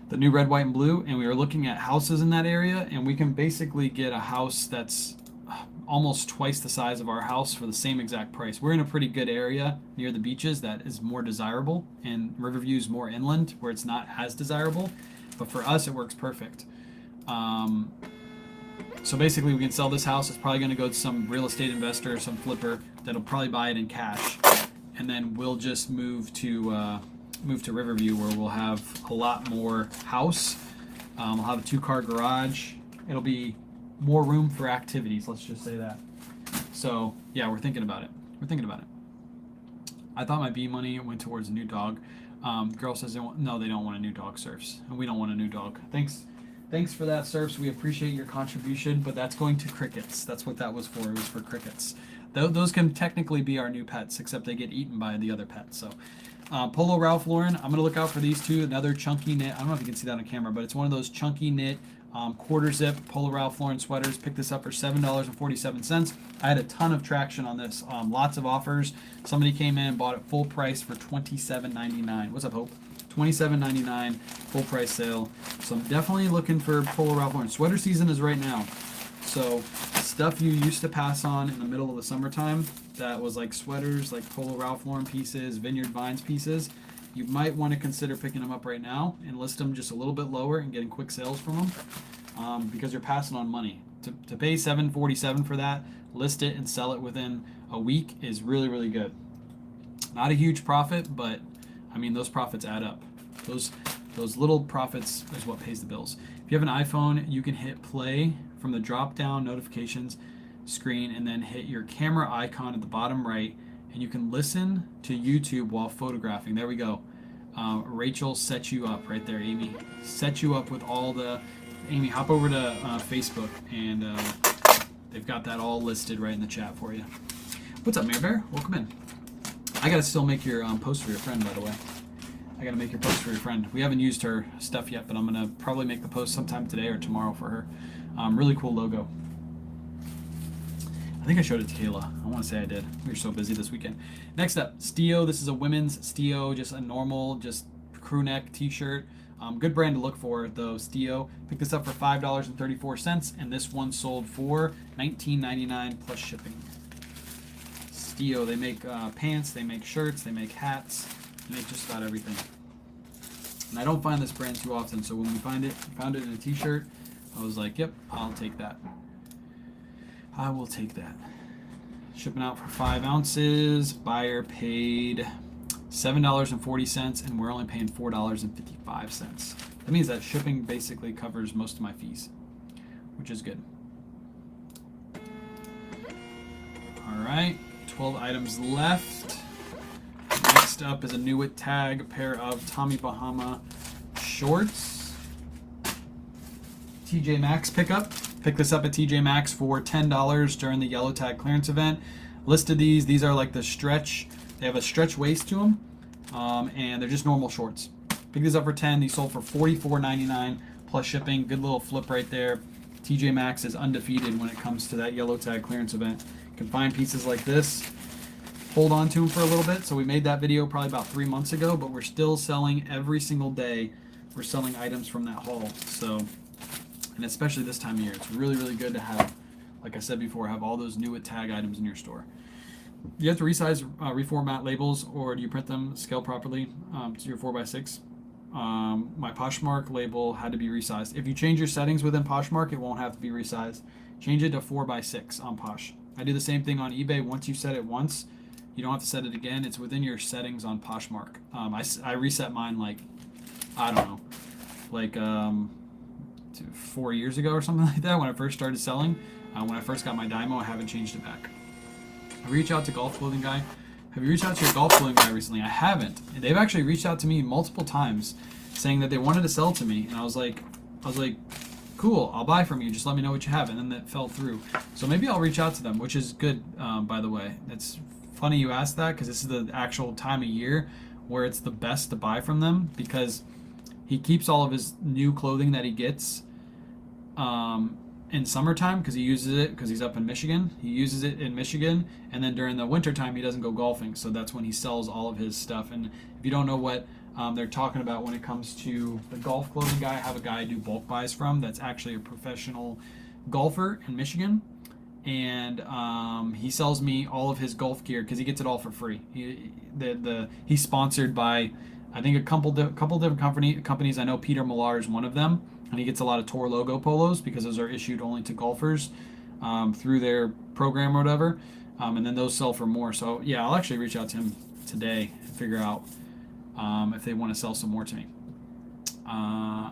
the new red, white, and blue, and we were looking at houses in that area, and we can basically get a house that's almost twice the size of our house for the same exact price. We're in a pretty good area near the beaches that is more desirable, and Riverview is more inland where it's not as desirable, but for us it works perfect. So basically we can sell this house. It's probably going to go to some real estate investor or some flipper that'll probably buy it in cash, and then we'll just move to Riverview, where we'll have a lot more house. We'll have a 2-car garage. It'll be more room for activities, let's just say that. So yeah, we're thinking about it. I thought my B money went towards a new dog. Girl says they don't want a new dog, Surfs, and we don't want a new dog. Thanks for that, Surfs. We appreciate your contribution, but that's going to crickets. That's what that was for. It was for crickets. Those can technically be our new pets, except they get eaten by the other pets. So Polo Ralph Lauren, I'm gonna look out for these two. Another chunky knit. I don't know if you can see that on camera, but it's one of those chunky knit quarter zip Polo Ralph Lauren sweaters. Picked this up for $7.47. I had a ton of traction on this. Lots of offers. Somebody came in and bought it full price for $27.99. What's up, Hope? $27.99 full price sale. So I'm definitely looking for Polo Ralph Lauren. Sweater season is right now. So stuff you used to pass on in the middle of the summertime that was like sweaters, like Polo Ralph Lauren pieces, Vineyard Vines pieces, you might want to consider picking them up right now and list them just a little bit lower and getting quick sales from them, because you're passing on money. To pay $7.47 for that, list it and sell it within a week is really, really good. Not a huge profit, but I mean, those profits add up. Those little profits is what pays the bills. If you have an iPhone, you can hit play from the drop-down notifications screen and then hit your camera icon at the bottom right, and you can listen to YouTube while photographing. There we go. Rachel set you up right there, Amy. Set you up with all the... Amy, hop over to Facebook, and they've got that all listed right in the chat for you. What's up, Mare Bear? Welcome in. I gotta still make your post for your friend, by the way. I gotta make your post for your friend. We haven't used her stuff yet, but I'm gonna probably make the post sometime today or tomorrow for her. Really cool logo. I think I showed it to Kayla. I want to say I did. We were so busy this weekend. Next up, Stio. This is a women's Stio, just a normal, just crew neck t-shirt. Good brand to look for, though, Stio. Picked this up for $5.34, and this one sold for $19.99 plus shipping. Stio, they make pants, they make shirts, they make hats, they make just about everything. And I don't find this brand too often, so when we found it in a t-shirt, I was like, yep, I'll take that. I will take that. Shipping out for 5 ounces. Buyer paid $7.40, and we're only paying $4.55. That means that shipping basically covers most of my fees, which is good. All right, 12 items left. Next up is a new with tag pair of Tommy Bahama shorts. TJ Maxx pickup. Picked this up at TJ Maxx for $10 during the yellow tag clearance event. Listed these. These are like the stretch. They have a stretch waist to them, and they're just normal shorts. Picked these up for 10. These sold for $44.99 plus shipping. Good little flip right there. TJ Maxx is undefeated when it comes to that yellow tag clearance event. You can find pieces like this. Hold on to them for a little bit. So we made that video probably about 3 months ago, but we're still selling every single day. We're selling items from that haul. So, and especially this time of year, it's really, really good to have, like I said before, have all those new tag items in your store. You have to resize, reformat labels, or do you print them scale properly to your 4x6? My Poshmark label had to be resized. If you change your settings within Poshmark, it won't have to be resized. Change it to 4x6 on Posh. I do the same thing on eBay. Once you set it once, you don't have to set it again. It's within your settings on Poshmark. I reset mine like, I don't know, like 4 years ago or something like that when I first started selling. When I first got my Dymo, I haven't changed it back. I reached out to Golf Clothing Guy. Have you reached out to your golf clothing guy recently? I haven't. They've actually reached out to me multiple times saying that they wanted to sell to me, and I was like, cool, I'll buy from you. Just let me know what you have. And then that fell through. So maybe I'll reach out to them, which is good, by the way. It's funny you asked that because this is the actual time of year where it's the best to buy from them because he keeps all of his new clothing that he gets in summertime because he uses it because he's up in Michigan. He uses it in Michigan, and then during the wintertime he doesn't go golfing, so that's when he sells all of his stuff. And if you don't know what they're talking about when it comes to the golf clothing guy, I have a guy I do bulk buys from that's actually a professional golfer in Michigan, and he sells me all of his golf gear because he gets it all for free. He's sponsored by I think a couple different companies. I know Peter Millar is one of them. And he gets a lot of Tour logo polos because those are issued only to golfers through their program or whatever. And then those sell for more. So, yeah, I'll actually reach out to him today and figure out if they want to sell some more to me. I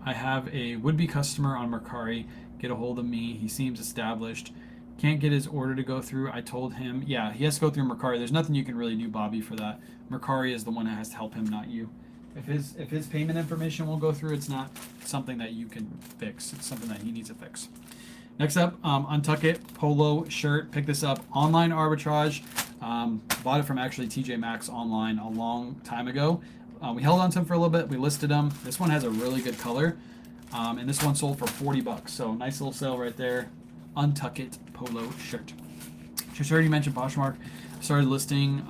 have a would-be customer on Mercari get a hold of me. He seems established. Can't get his order to go through. I told him, yeah, he has to go through Mercari. There's nothing you can really do, Bobby, for that. Mercari is the one that has to help him, not you. If his payment information won't go through, it's not something that you can fix. It's something that he needs to fix. Next up, Untuck It polo shirt. Pick this up online arbitrage. Bought it from actually TJ Maxx online a long time ago. We held on to them for a little bit. We listed them. This one has a really good color, and this one sold for $40. So nice little sale right there. Untuck It polo shirt. Just already mentioned Poshmark. I started listing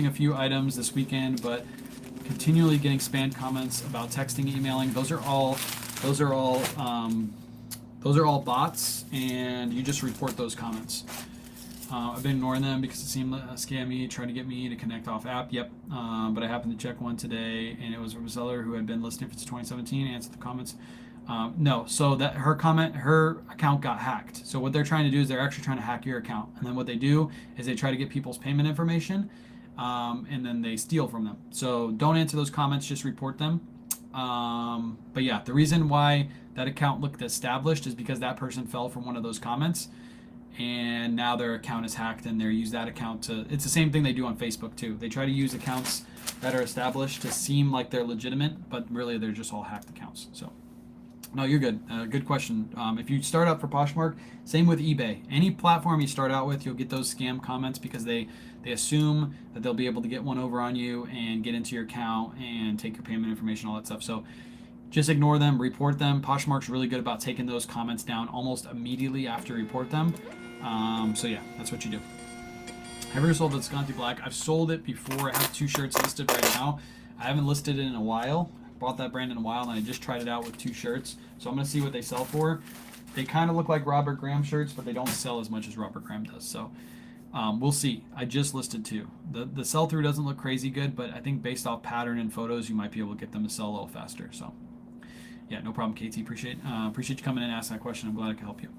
a few items this weekend, but continually getting spam comments about texting, emailing. Those are all bots, and you just report those comments. I've been ignoring them because it seemed scammy, trying to get me to connect off app. Yep, but I happened to check one today, and it was from a seller who had been listing since 2017. Answered the comments. No, so that her account got hacked. So what they're trying to do is they're actually trying to hack your account, and then what they do is they try to get people's payment information. And then they steal from them. So don't answer those comments, just report them. But yeah, the reason why that account looked established is because that person fell from one of those comments, and now their account is hacked, and they use that account to, it's the same thing they do on Facebook too. They try to use accounts that are established to seem like they're legitimate, but really they're just all hacked accounts. So no, you're good. Good question. If you start up for Poshmark, same with eBay. Any platform you start out with, you'll get those scam comments because they assume that they'll be able to get one over on you and get into your account and take your payment information, all that stuff. So just ignore them, report them. Poshmark's really good about taking those comments down almost immediately after you report them. So yeah, that's what you do. Have you ever sold the Visconti Black? I've sold it before. I have 2 shirts listed right now. I haven't listed it in a while. Bought that brand in a while, and I just tried it out with 2 shirts. So I'm going to see what they sell for. They kind of look like Robert Graham shirts, but they don't sell as much as Robert Graham does. So we'll see. I just listed 2. The sell-through doesn't look crazy good, but I think based off pattern and photos, you might be able to get them to sell a little faster. So yeah, no problem, KT. Appreciate you coming in and asking that question. I'm glad I could help you.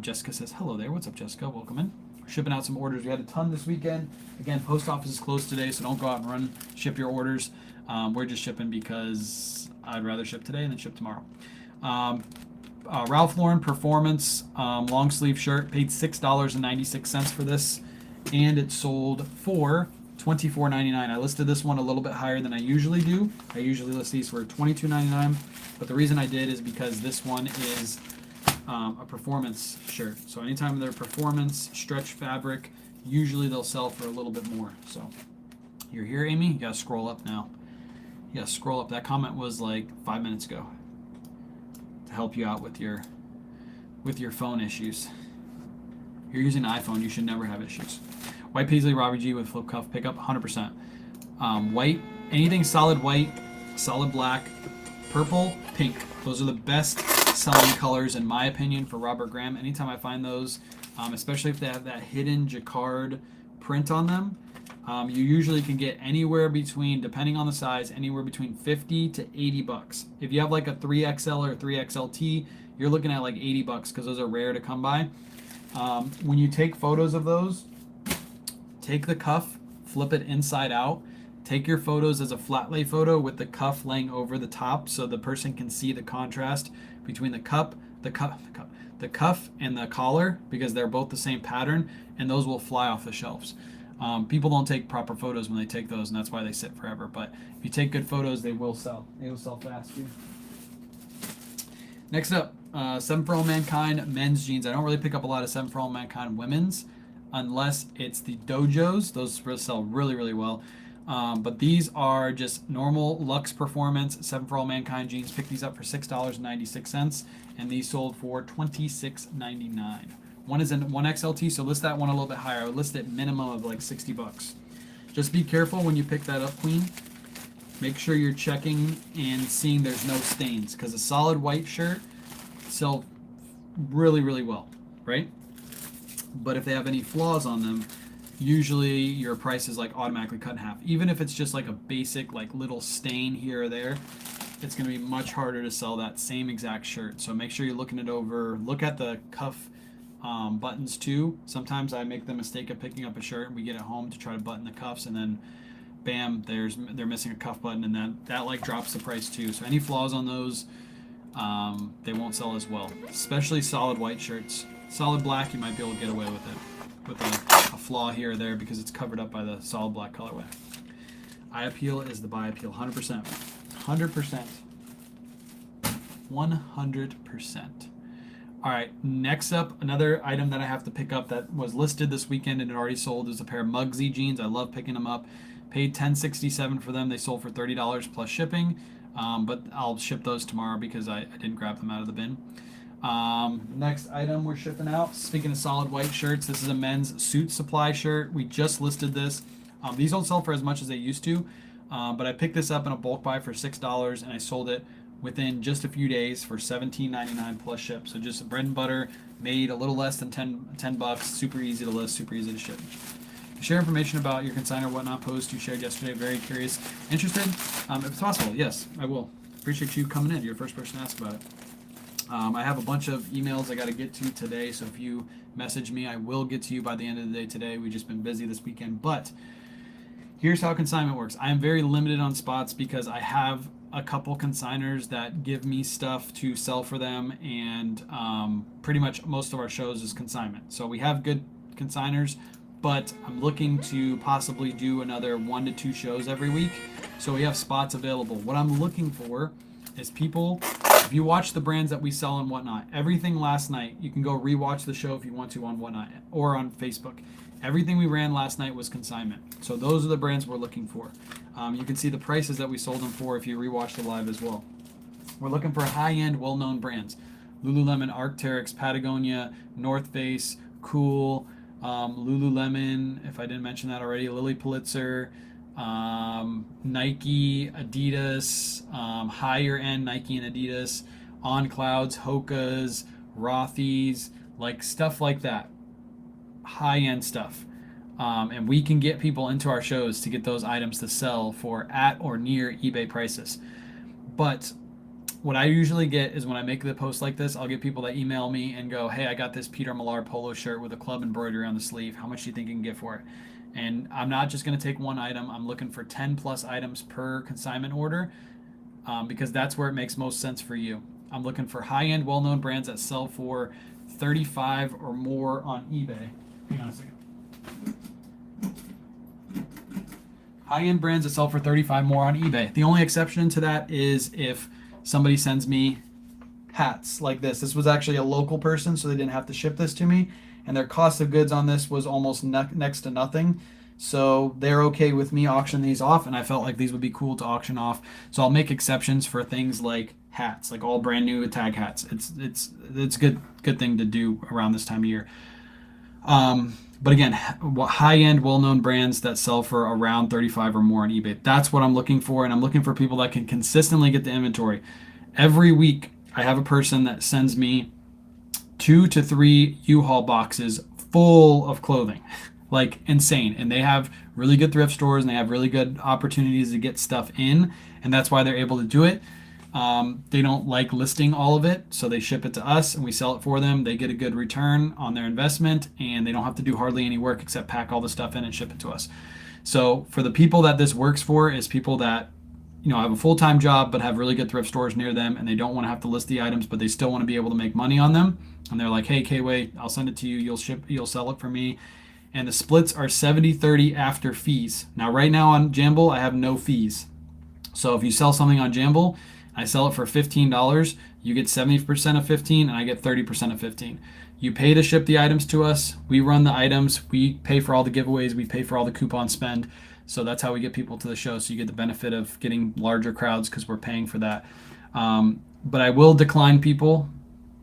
Jessica says, hello there. What's up, Jessica? Welcome in. Shipping out some orders. We had a ton this weekend. Again, post office is closed today, so don't go out and ship your orders. We're just shipping because I'd rather ship today than ship tomorrow. Ralph Lauren Performance long sleeve shirt. Paid $6.96 for this, and it sold for $24.99. I listed this one a little bit higher than I usually do. I usually list these for $22.99, but the reason I did is because this one is a performance shirt. So anytime they're performance stretch fabric, usually they'll sell for a little bit more. So you're here, Amy? You gotta scroll up now. You gotta scroll up. That comment was like 5 minutes ago to help you out with your phone issues. If you're using an iPhone, you should never have issues. White paisley Robbie G with flip cuff pickup, 100%. White, anything solid white, solid black, purple, pink. Those are the best selling colors in my opinion for Robert Graham. Anytime I find those, especially if they have that hidden jacquard print on them, you usually can get anywhere between, depending on the size, anywhere between 50 to 80 bucks. If you have like a 3XL or 3XLT, you're looking at like 80 bucks because those are rare to come by. When you take photos of those, take the cuff, flip it inside out, take your photos as a flat lay photo with the cuff laying over the top so the person can see the contrast between the cuff and the collar, because they're both the same pattern, and those will fly off the shelves. People don't take proper photos when they take those, and that's why they sit forever. But if you take good photos, they will sell. They will sell fast too. Next up, 7 for All Mankind men's jeans. I don't really pick up a lot of 7 for All Mankind women's unless it's the dojos. Those sell really, really well. But these are just normal Luxe Performance 7 for All Mankind jeans. Pick these up for $6.96, and these sold for $26.99. One is in 1XLT, so list that one a little bit higher. I would list it minimum of like 60 bucks. Just be careful when you pick that up, Queen. Make sure you're checking and seeing there's no stains, because a solid white shirt sell really, really well, right? But if they have any flaws on them, usually your price is like automatically cut in half. Even if it's just like a basic like little stain here or there, it's going to be much harder to sell that same exact shirt. So make sure you're looking it over. Look at the cuff buttons too. Sometimes I make the mistake of picking up a shirt and we get it home to try to button the cuffs, and then bam, they're missing a cuff button, and that like drops the price too. So any flaws on those, they won't sell as well. Especially solid white shirts. Solid black, you might be able to get away with it with a flaw here or there because it's covered up by the solid black colorway. Eye appeal is the buy appeal, 100%. 100%. 100%. All right, next up, another item that I have to pick up that was listed this weekend and it already sold is a pair of Muggsy jeans. I love picking them up. Paid $10.67 for them. They sold for $30 plus shipping, but I'll ship those tomorrow because I didn't grab them out of the bin. Next item we're shipping out. Speaking of solid white shirts, this is a men's suit supply shirt. We just listed this. These don't sell for as much as they used to, but I picked this up in a bulk buy for $6 and I sold it within just a few days for $17.99 plus ship. So just bread and butter, made a little less than 10 bucks. Super easy to list, super easy to ship. Share information about your consignor whatnot post you shared yesterday. Very curious. Interested? If it's possible, yes, I will. Appreciate you coming in. You're the first person to ask about it. I have a bunch of emails I got to get to today, so if you message me, I will get to you by the end of the day today. We've just been busy this weekend, but here's how consignment works. I am very limited on spots because I have a couple consigners that give me stuff to sell for them, and pretty much most of our shows is consignment. So we have good consigners, but I'm looking to possibly do another 1 to 2 shows every week. So we have spots available. What I'm looking for is people, if you watch the brands that we sell on Whatnot, everything last night, you can go rewatch the show if you want to on Whatnot or on Facebook. Everything we ran last night was consignment. So those are the brands we're looking for. You can see the prices that we sold them for if you rewatch the live as well. We're looking for high-end, well-known brands. Lululemon, Arc'teryx, Patagonia, North Face, Cool, Lululemon, if I didn't mention that already, Lily Pulitzer, Nike, Adidas, higher end Nike and Adidas, On Clouds, Hoka's, Rothy's, like stuff like that. High end stuff. And we can get people into our shows to get those items to sell for at or near eBay prices. But what I usually get is when I make the post like this, I'll get people that email me and go, hey, I got this Peter Millar polo shirt with a club embroidery on the sleeve. How much do you think you can get for it? And I'm not just going to take one item. I'm looking for 10 plus items per consignment order because that's where it makes most sense for you. I'm looking for high-end, well-known brands that sell for $35 or more on eBay. Hang on a second. high-end brands that sell for 35 more on eBay. The only exception to that is if somebody sends me hats like this. This was actually a local person, so they didn't have to ship this to me, and their cost of goods on this was almost next to nothing. So they're okay with me auctioning these off, and I felt like these would be cool to auction off. So I'll make exceptions for things like hats, like all brand new tag hats. It's good thing to do around this time of year. But again, high-end, well-known brands that sell for around 35 or more on eBay. That's what I'm looking for, and I'm looking for people that can consistently get the inventory. Every week, I have a person that sends me 2 to 3 U-Haul boxes full of clothing, like insane. And they have really good thrift stores, and they have really good opportunities to get stuff in, and that's why they're able to do it. They don't like listing all of it, so they ship it to us and we sell it for them. They get a good return on their investment, and they don't have to do hardly any work except pack all the stuff in and ship it to us. So for the people that this works for is people that have a full-time job but have really good thrift stores near them, and they don't want to have to list the items, but they still want to be able to make money on them. And they're like, hey, K-Way, I'll send it to you. You'll sell it for me. And the splits are 70-30 after fees. Now, right now on Jamble, I have no fees. So if you sell something on Jamble, I sell it for $15, you get 70% of 15, and I get 30% of 15. You pay to ship the items to us. We run the items. We pay for all the giveaways. We pay for all the coupon spend. So that's how we get people to the show. So you get the benefit of getting larger crowds because we're paying for that. But I will decline people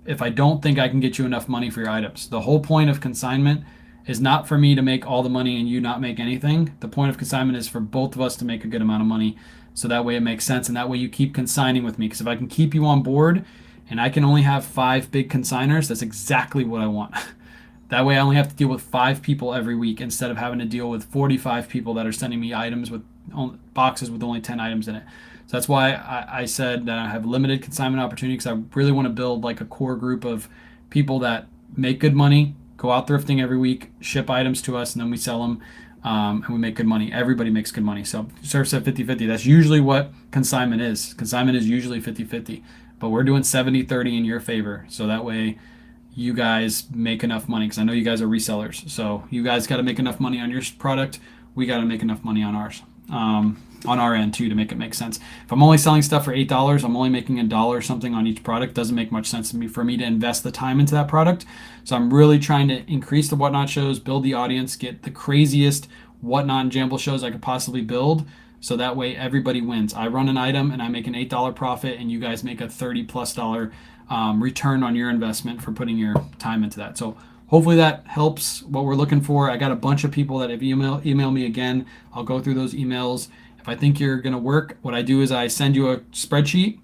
if I don't think I can get you enough money for your items. The whole point of consignment is not for me to make all the money and you not make anything. The point of consignment is for both of us to make a good amount of money. So that way it makes sense, and that way you keep consigning with me. Because if I can keep you on board and I can only have 5 big consigners, that's exactly what I want. That way I only have to deal with 5 people every week instead of having to deal with 45 people that are sending me items with boxes with only 10 items in it. So that's why I said that I have limited consignment opportunity, because I really want to build like a core group of people that make good money, go out thrifting every week, ship items to us, and then we sell them. And we make good money. Everybody makes good money. So Surf said 50-50. That's usually what consignment is. Consignment is usually 50-50. But we're doing 70-30 in your favor. So that way you guys make enough money, because I know you guys are resellers. So you guys got to make enough money on your product. We got to make enough money on ours. On our end too, to make it make sense. If I'm only selling stuff for $8, I'm only making $1 or something on each product. Doesn't make much sense to me for me to invest the time into that product. So I'm really trying to increase the Whatnot shows, build the audience, get the craziest Whatnot and Jamble shows I could possibly build. So that way everybody wins. I run an item and I make an $8 profit, and you guys make a $30+ return on your investment for putting your time into that. So hopefully that helps what we're looking for. I got a bunch of people that have email me again. I'll go through those emails. If I think you're going to work, what I do is I send you a spreadsheet.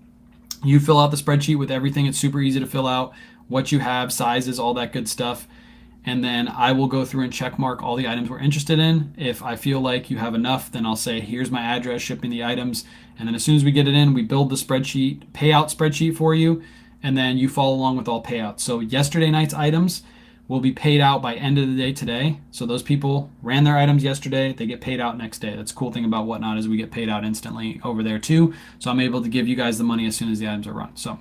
You fill out the spreadsheet with everything. It's super easy to fill out, what you have, sizes, all that good stuff. And then I will go through and check mark all the items we're interested in. If I feel like you have enough, then I'll say, here's my address, shipping the items. And then as soon as we get it in, we build the spreadsheet, payout spreadsheet for you. And then you follow along with all payouts. So yesterday night's items will be paid out by end of the day today. So those people ran their items yesterday, they get paid out next day. That's the cool thing about Whatnot, is we get paid out instantly over there too. So I'm able to give you guys the money as soon as the items are run. So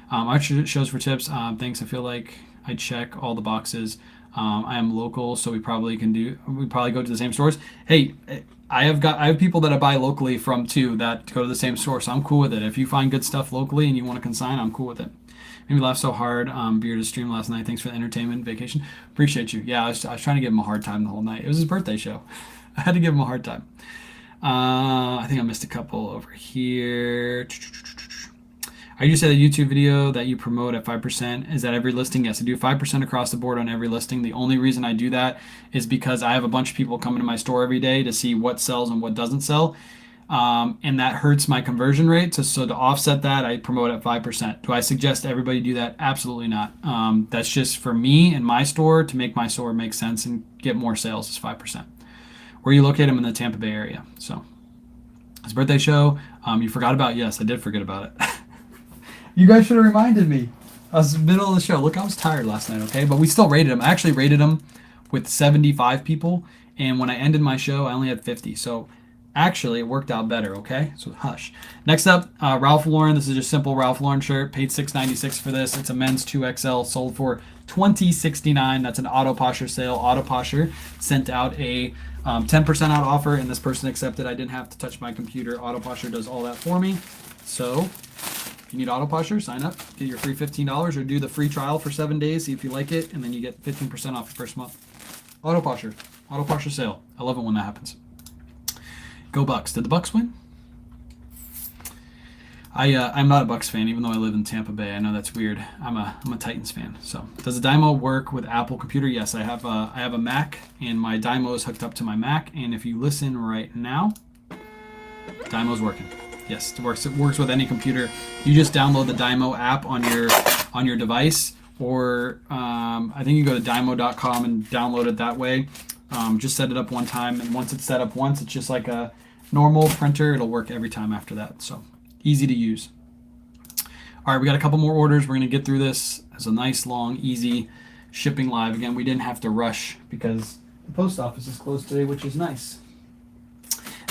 our shows for tips. Thanks. I feel like I check all the boxes. I am local, so we probably go to the same stores. Hey, I have people that I buy locally from too that go to the same store, so I'm cool with it. If you find good stuff locally and you want to consign, I'm cool with it. Made me laugh so hard. Bearded stream last night. Thanks for the entertainment vacation. Appreciate you. Yeah, I was trying to give him a hard time the whole night. It was his birthday show. I had to give him a hard time. I think I missed a couple over here. I do say the YouTube video that you promote at 5%. Is that every listing? Yes, I do 5% across the board on every listing. The only reason I do that is because I have a bunch of people coming to my store every day to see what sells and what doesn't sell. And that hurts my conversion rate. So to offset that, I promote at 5%. Do I suggest everybody do that? Absolutely not. That's just for me and my store to make my store make sense and get more sales is 5%. Where you locate them in the Tampa Bay area. So his birthday show, you forgot about? Yes, I did forget about it. You guys should have reminded me. I was in the middle of the show. Look, I was tired last night, okay? But we still rated them. I actually rated them with 75 people. And when I ended my show, I only had 50. So Actually, it worked out better, okay? So hush. Next up, Ralph Lauren. This is just simple Ralph Lauren shirt. Paid $6.96 for this. It's a men's 2XL, sold for $20.69. That's an Auto Posher sale. Auto Posher sent out a 10% out offer, and this person accepted. I didn't have to touch my computer. Auto Posher does all that for me. So if you need Auto Posher, sign up, get your free $15, or do the free trial for 7 days, see if you like it, and then you get 15% off your first month. Auto Posher sale. I love it when that happens. Go Bucks. Did the Bucks win? I'm not a Bucks fan, even though I live in Tampa Bay. I know that's weird. I'm a Titans fan. So, does the Dymo work with Apple Computer? Yes, I have a Mac, and my Dymo is hooked up to my Mac. And if you listen right now, Dymo's working. Yes, it works. It works with any computer. You just download the Dymo app on your device, or I think you go to dymo.com and download it that way. Just set it up one time, and once it's set up once, it's just like a normal printer. It'll work every time after that. So easy to use. All right, we got a couple more orders. We're gonna get through this. It's a nice, long, easy shipping live. Again, we didn't have to rush because the post office is closed today, which is nice.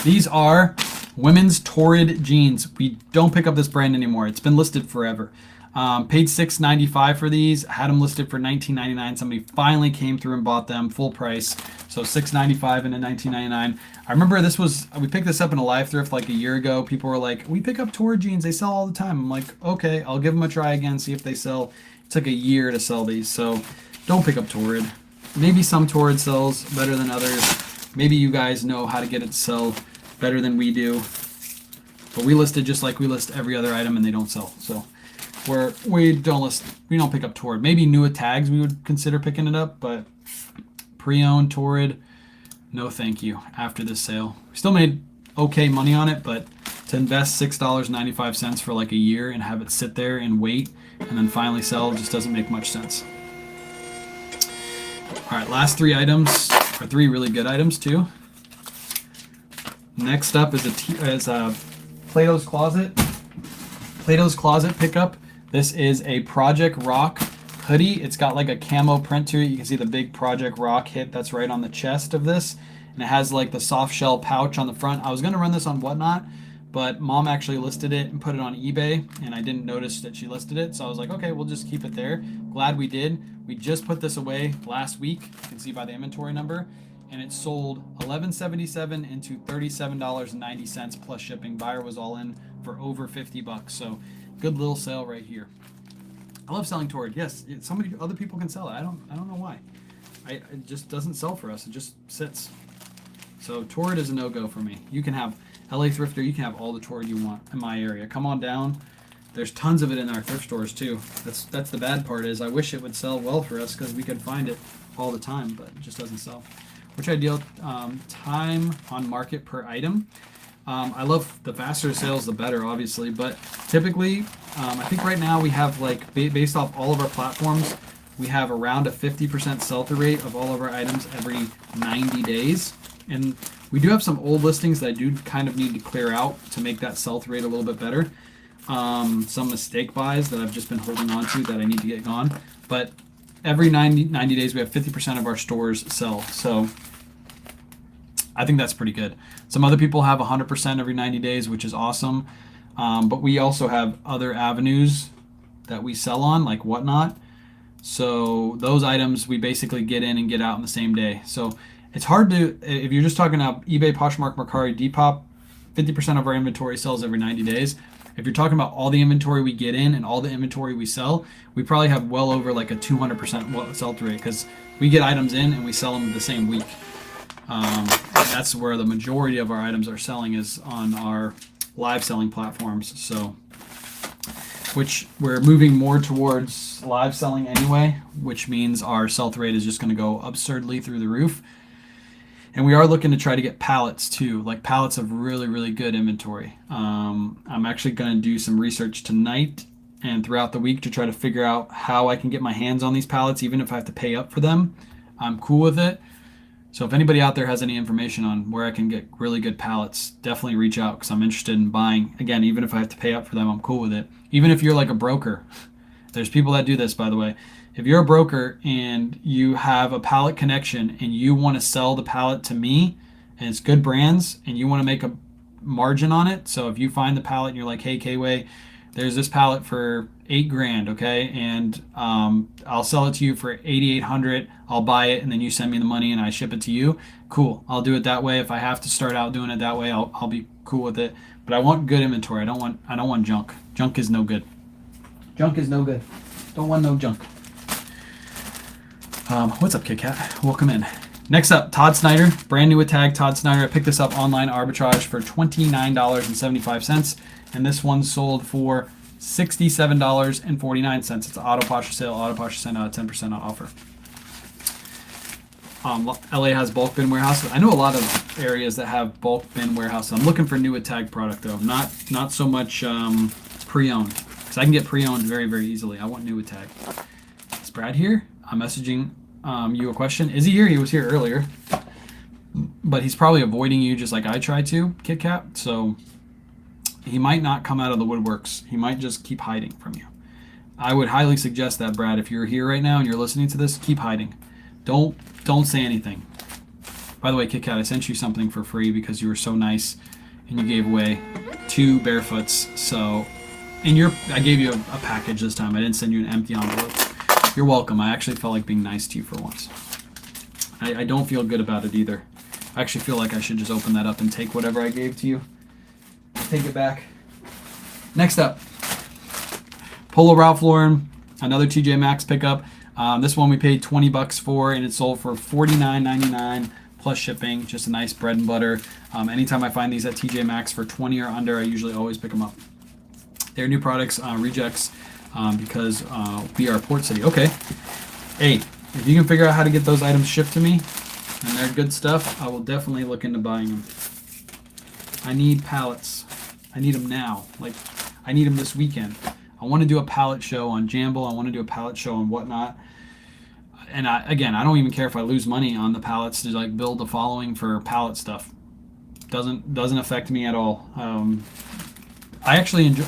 These are women's Torrid jeans. We don't pick up this brand anymore. It's been listed forever. Paid $6.95 for these. Had them listed for $19.99. Somebody finally came through and bought them full price. So $6.95 into $19.99. I remember we picked this up in a live thrift like a year ago. People were like, we pick up Torrid jeans. They sell all the time. I'm like, okay, I'll give them a try again, see if they sell. It took a year to sell these. So don't pick up Torrid. Maybe some Torrid sells better than others. Maybe you guys know how to get it to sell better than we do. But we listed just like we list every other item, and they don't sell. So we don't pick up Torrid. Maybe newer tags we would consider picking it up, but pre-owned Torrid, no thank you after this sale. We still made okay money on it, but to invest $6.95 for like a year and have it sit there and wait and then finally sell just doesn't make much sense. All right, last three items are three really good items too. Next up is a Plato's Closet. Plato's Closet pickup. This is a Project Rock hoodie. It's got like a camo print to it. You can see the big Project Rock hit that's right on the chest of this. And it has like the soft shell pouch on the front. I was going to run this on Whatnot, but Mom actually listed it and put it on eBay, and I didn't notice that she listed it. So I was like, okay, we'll just keep it there. Glad we did. We just put this away last week. You can see by the inventory number. And it sold $11.77 into $37.90 plus shipping. Buyer was all in for over $50. So good little sale right here. I love selling Torrid. Yes, other people can sell it. I don't know why. It just doesn't sell for us. It just sits. So Torrid is a no-go for me. You can have LA Thrifter. You can have all the Torrid you want in my area. Come on down. There's tons of it in our thrift stores too. That's the bad part is I wish it would sell well for us because we could find it all the time, but it just doesn't sell. Which ideal time on market per item. I love the faster sales, the better, obviously. But typically, I think right now we have like based off all of our platforms, we have around a 50% sell-through rate of all of our items every 90 days. And we do have some old listings that I do kind of need to clear out to make that sell-through rate a little bit better. Some mistake buys that I've just been holding on to that I need to get gone. But every 90 days, we have 50% of our stores sell. So I think that's pretty good. Some other people have 100% every 90 days, which is awesome. But we also have other avenues that we sell on, like Whatnot. So those items we basically get in and get out in the same day. So it's hard to, if you're just talking about eBay, Poshmark, Mercari, Depop, 50% of our inventory sells every 90 days. If you're talking about all the inventory we get in and all the inventory we sell, we probably have well over like a 200% sell-through rate because we get items in and we sell them the same week. That's where the majority of our items are selling is on our live selling platforms. So, which we're moving more towards live selling anyway, which means our sell-through rate is just going to go absurdly through the roof. And we are looking to try to get pallets too, like pallets of really, really good inventory. I'm actually going to do some research tonight and throughout the week to try to figure out how I can get my hands on these pallets, even if I have to pay up for them. I'm cool with it. So if anybody out there has any information on where I can get really good pallets, definitely reach out because I'm interested in buying. Again, even if I have to pay up for them, I'm cool with it. Even if you're like a broker. There's people that do this, by the way. If you're a broker and you have a pallet connection and you want to sell the pallet to me and it's good brands, and you want to make a margin on it. So if you find the pallet and you're like, hey, K-Way, there's this pallet for $8,000, okay, and I'll sell it to you for 8,800. I'll buy it, and then you send me the money, and I ship it to you. Cool. I'll do it that way. If I have to start out doing it that way, I'll be cool with it. But I want good inventory. I don't want junk. Junk is no good. Junk is no good. Don't want no junk. What's up, Kit Kat? Welcome in. Next up, Todd Snyder, brand new with tag. Todd Snyder. I picked this up online arbitrage for $29.75, and this one sold for $67.49. It's an auto posture sale. Auto posture sent out a 10% offer. LA has bulk bin warehouse. I know a lot of areas that have bulk bin warehouse. I'm looking for new with tag product though. Not so much pre-owned, because I can get pre-owned very, very easily. I want new with tag. Is Brad here? I'm messaging you a question. Is he here? He was here earlier, but he's probably avoiding you just like I tried to, Kit Kat. So he might not come out of the woodworks. He might just keep hiding from you. I would highly suggest that, Brad, if you're here right now and you're listening to this, keep hiding. Don't say anything. By the way, Kit Kat, I sent you something for free because you were so nice and you gave away 2 barefoots. So, I gave you a package this time. I didn't send you an empty envelope. You're welcome. I actually felt like being nice to you for once. I don't feel good about it either. I actually feel like I should just open that up and take whatever I gave to you. Take it back. Next up, Polo Ralph Lauren, another TJ Maxx pickup. This one we paid $20 for, and it sold for $49.99 plus shipping. Just a nice bread and butter. Anytime I find these at TJ Maxx for 20 or under, I usually always pick them up. They're new products, rejects, because we are a port city. Okay. Hey, if you can figure out how to get those items shipped to me, and they're good stuff, I will definitely look into buying them. I need pallets. I need them now. Like, I need them this weekend. I want to do a pallet show on Jamble. I want to do a pallet show on Whatnot. And I don't even care if I lose money on the pallets to like build a following for pallet stuff. Doesn't affect me at all. I actually enjoy.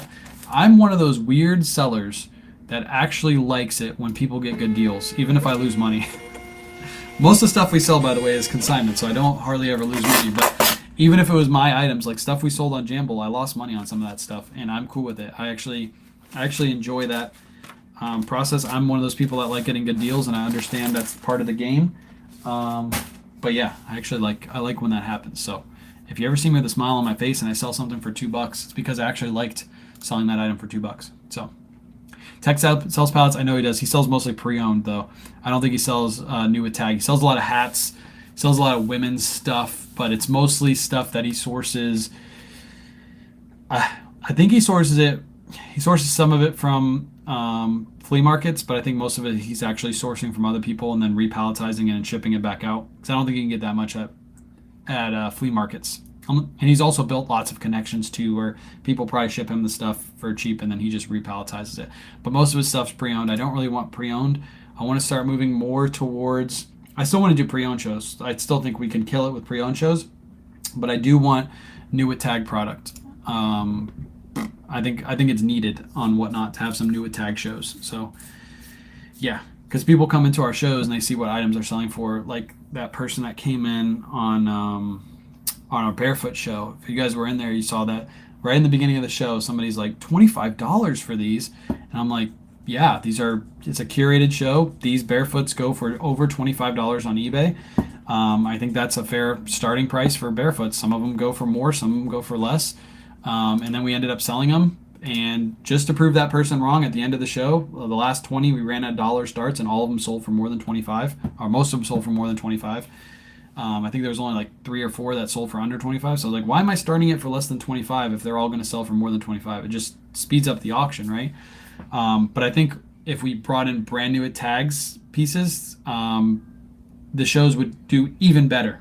I'm one of those weird sellers that actually likes it when people get good deals, even if I lose money. Most of the stuff we sell, by the way, is consignment, so I don't hardly ever lose money. But even if it was my items, like stuff we sold on Jamble, I lost money on some of that stuff, and I'm cool with it. I actually enjoy that process. I'm one of those people that like getting good deals, and I understand that's part of the game. But yeah, I like when that happens. So if you ever see me with a smile on my face and I sell something for $2, it's because I actually liked selling that item for $2. So Tech sells pallets. I know he does. He sells mostly pre-owned though. I don't think he sells new with tag. He sells a lot of hats. He sells a lot of women's stuff, but it's mostly stuff that he sources. I think he sources it. He sources some of it from flea markets, but I think most of it he's actually sourcing from other people and then repalletizing it and shipping it back out. Because I don't think you can get that much at flea markets. And he's also built lots of connections too, where people probably ship him the stuff for cheap and then he just repalletizes it. But most of his stuff's pre-owned. I don't really want pre-owned. I want to start moving more towards. I still want to do pre-owned shows. I still think we can kill it with pre-owned shows, but I do want new with tag product. I think it's needed on Whatnot to have some new with tag shows. So yeah, because people come into our shows and they see what items are selling for. Like that person that came in on our barefoot show. If you guys were in there, you saw that right in the beginning of the show. Somebody's like $25 for these, and I'm like, yeah, it's a curated show. These barefoots go for over $25 on eBay. I think that's a fair starting price for barefoots. Some of them go for more, some of them go for less. And then we ended up selling them. And just to prove that person wrong, at the end of the show, the last 20 we ran at dollar starts, and all of them sold for more than 25, or most of them sold for more than 25. I think there was only like 3 or 4 that sold for under 25. So I was like, why am I starting it for less than 25 if they're all going to sell for more than 25? It just speeds up the auction, right? But I think if we brought in brand new at tags pieces, the shows would do even better.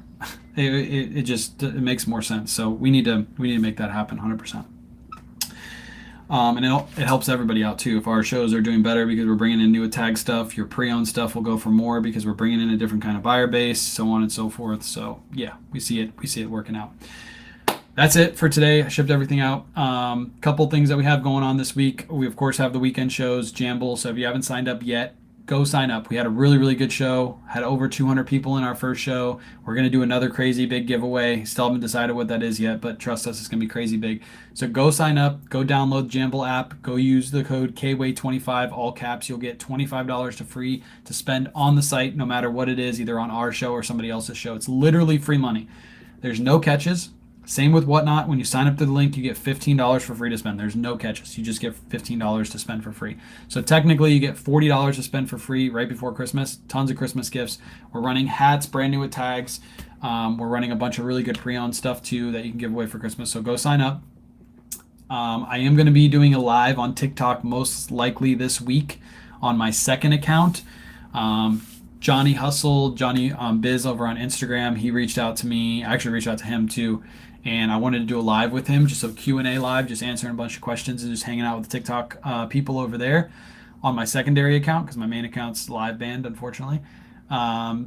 It makes more sense. So we need to make that happen 100%. And it helps everybody out too. If our shows are doing better because we're bringing in new tag stuff, your pre-owned stuff will go for more because we're bringing in a different kind of buyer base, so on and so forth. So yeah, we see it working out. That's it for today. I shipped everything out. Couple things that we have going on this week. We of course have the weekend shows, Jamble. So if you haven't signed up yet, go sign up. We had a really, really good show. Had over 200 people in our first show. We're going to do another crazy big giveaway. Still haven't decided what that is yet, but trust us, it's going to be crazy big. So go sign up. Go download the Jamble app. Go use the code KWAY25, all caps. You'll get $25 to free to spend on the site, no matter what it is, either on our show or somebody else's show. It's literally free money. There's no catches. Same with Whatnot. When you sign up to the link, you get $15 for free to spend. There's no catches. You just get $15 to spend for free. So technically, you get $40 to spend for free right before Christmas. Tons of Christmas gifts. We're running hats, brand new with tags. We're running a bunch of really good pre-owned stuff too that you can give away for Christmas. So go sign up. I am going to be doing a live on TikTok most likely this week on my second account. Johnny Hustle, Johnny Biz over on Instagram, he reached out to me. I actually reached out to him too, and I wanted to do a live with him, just a Q&A live, just answering a bunch of questions and just hanging out with the TikTok people over there on my secondary account, because my main account's live banned, unfortunately.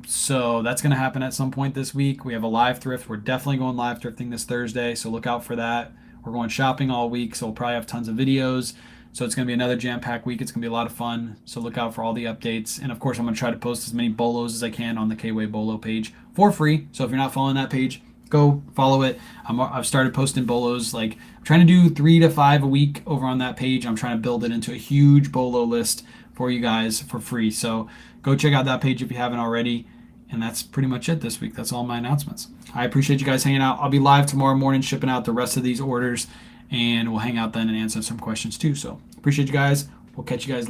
So that's going to happen at some point this week. We have a live thrift. We're definitely going live thrifting this Thursday, so look out for that. We're going shopping all week, so we'll probably have tons of videos. So it's going to be another jam-packed week. It's going to be a lot of fun. So look out for all the updates. And of course, I'm going to try to post as many bolos as I can on the K-Way Bolo page for free. So if you're not following that page, go follow it. I've started posting bolos. Like, I'm trying to do 3 to 5 a week over on that page. I'm trying to build it into a huge bolo list for you guys for free. So go check out that page if you haven't already. And that's pretty much it this week. That's all my announcements. I appreciate you guys hanging out. I'll be live tomorrow morning shipping out the rest of these orders, and we'll hang out then and answer some questions too. So appreciate you guys. We'll catch you guys later.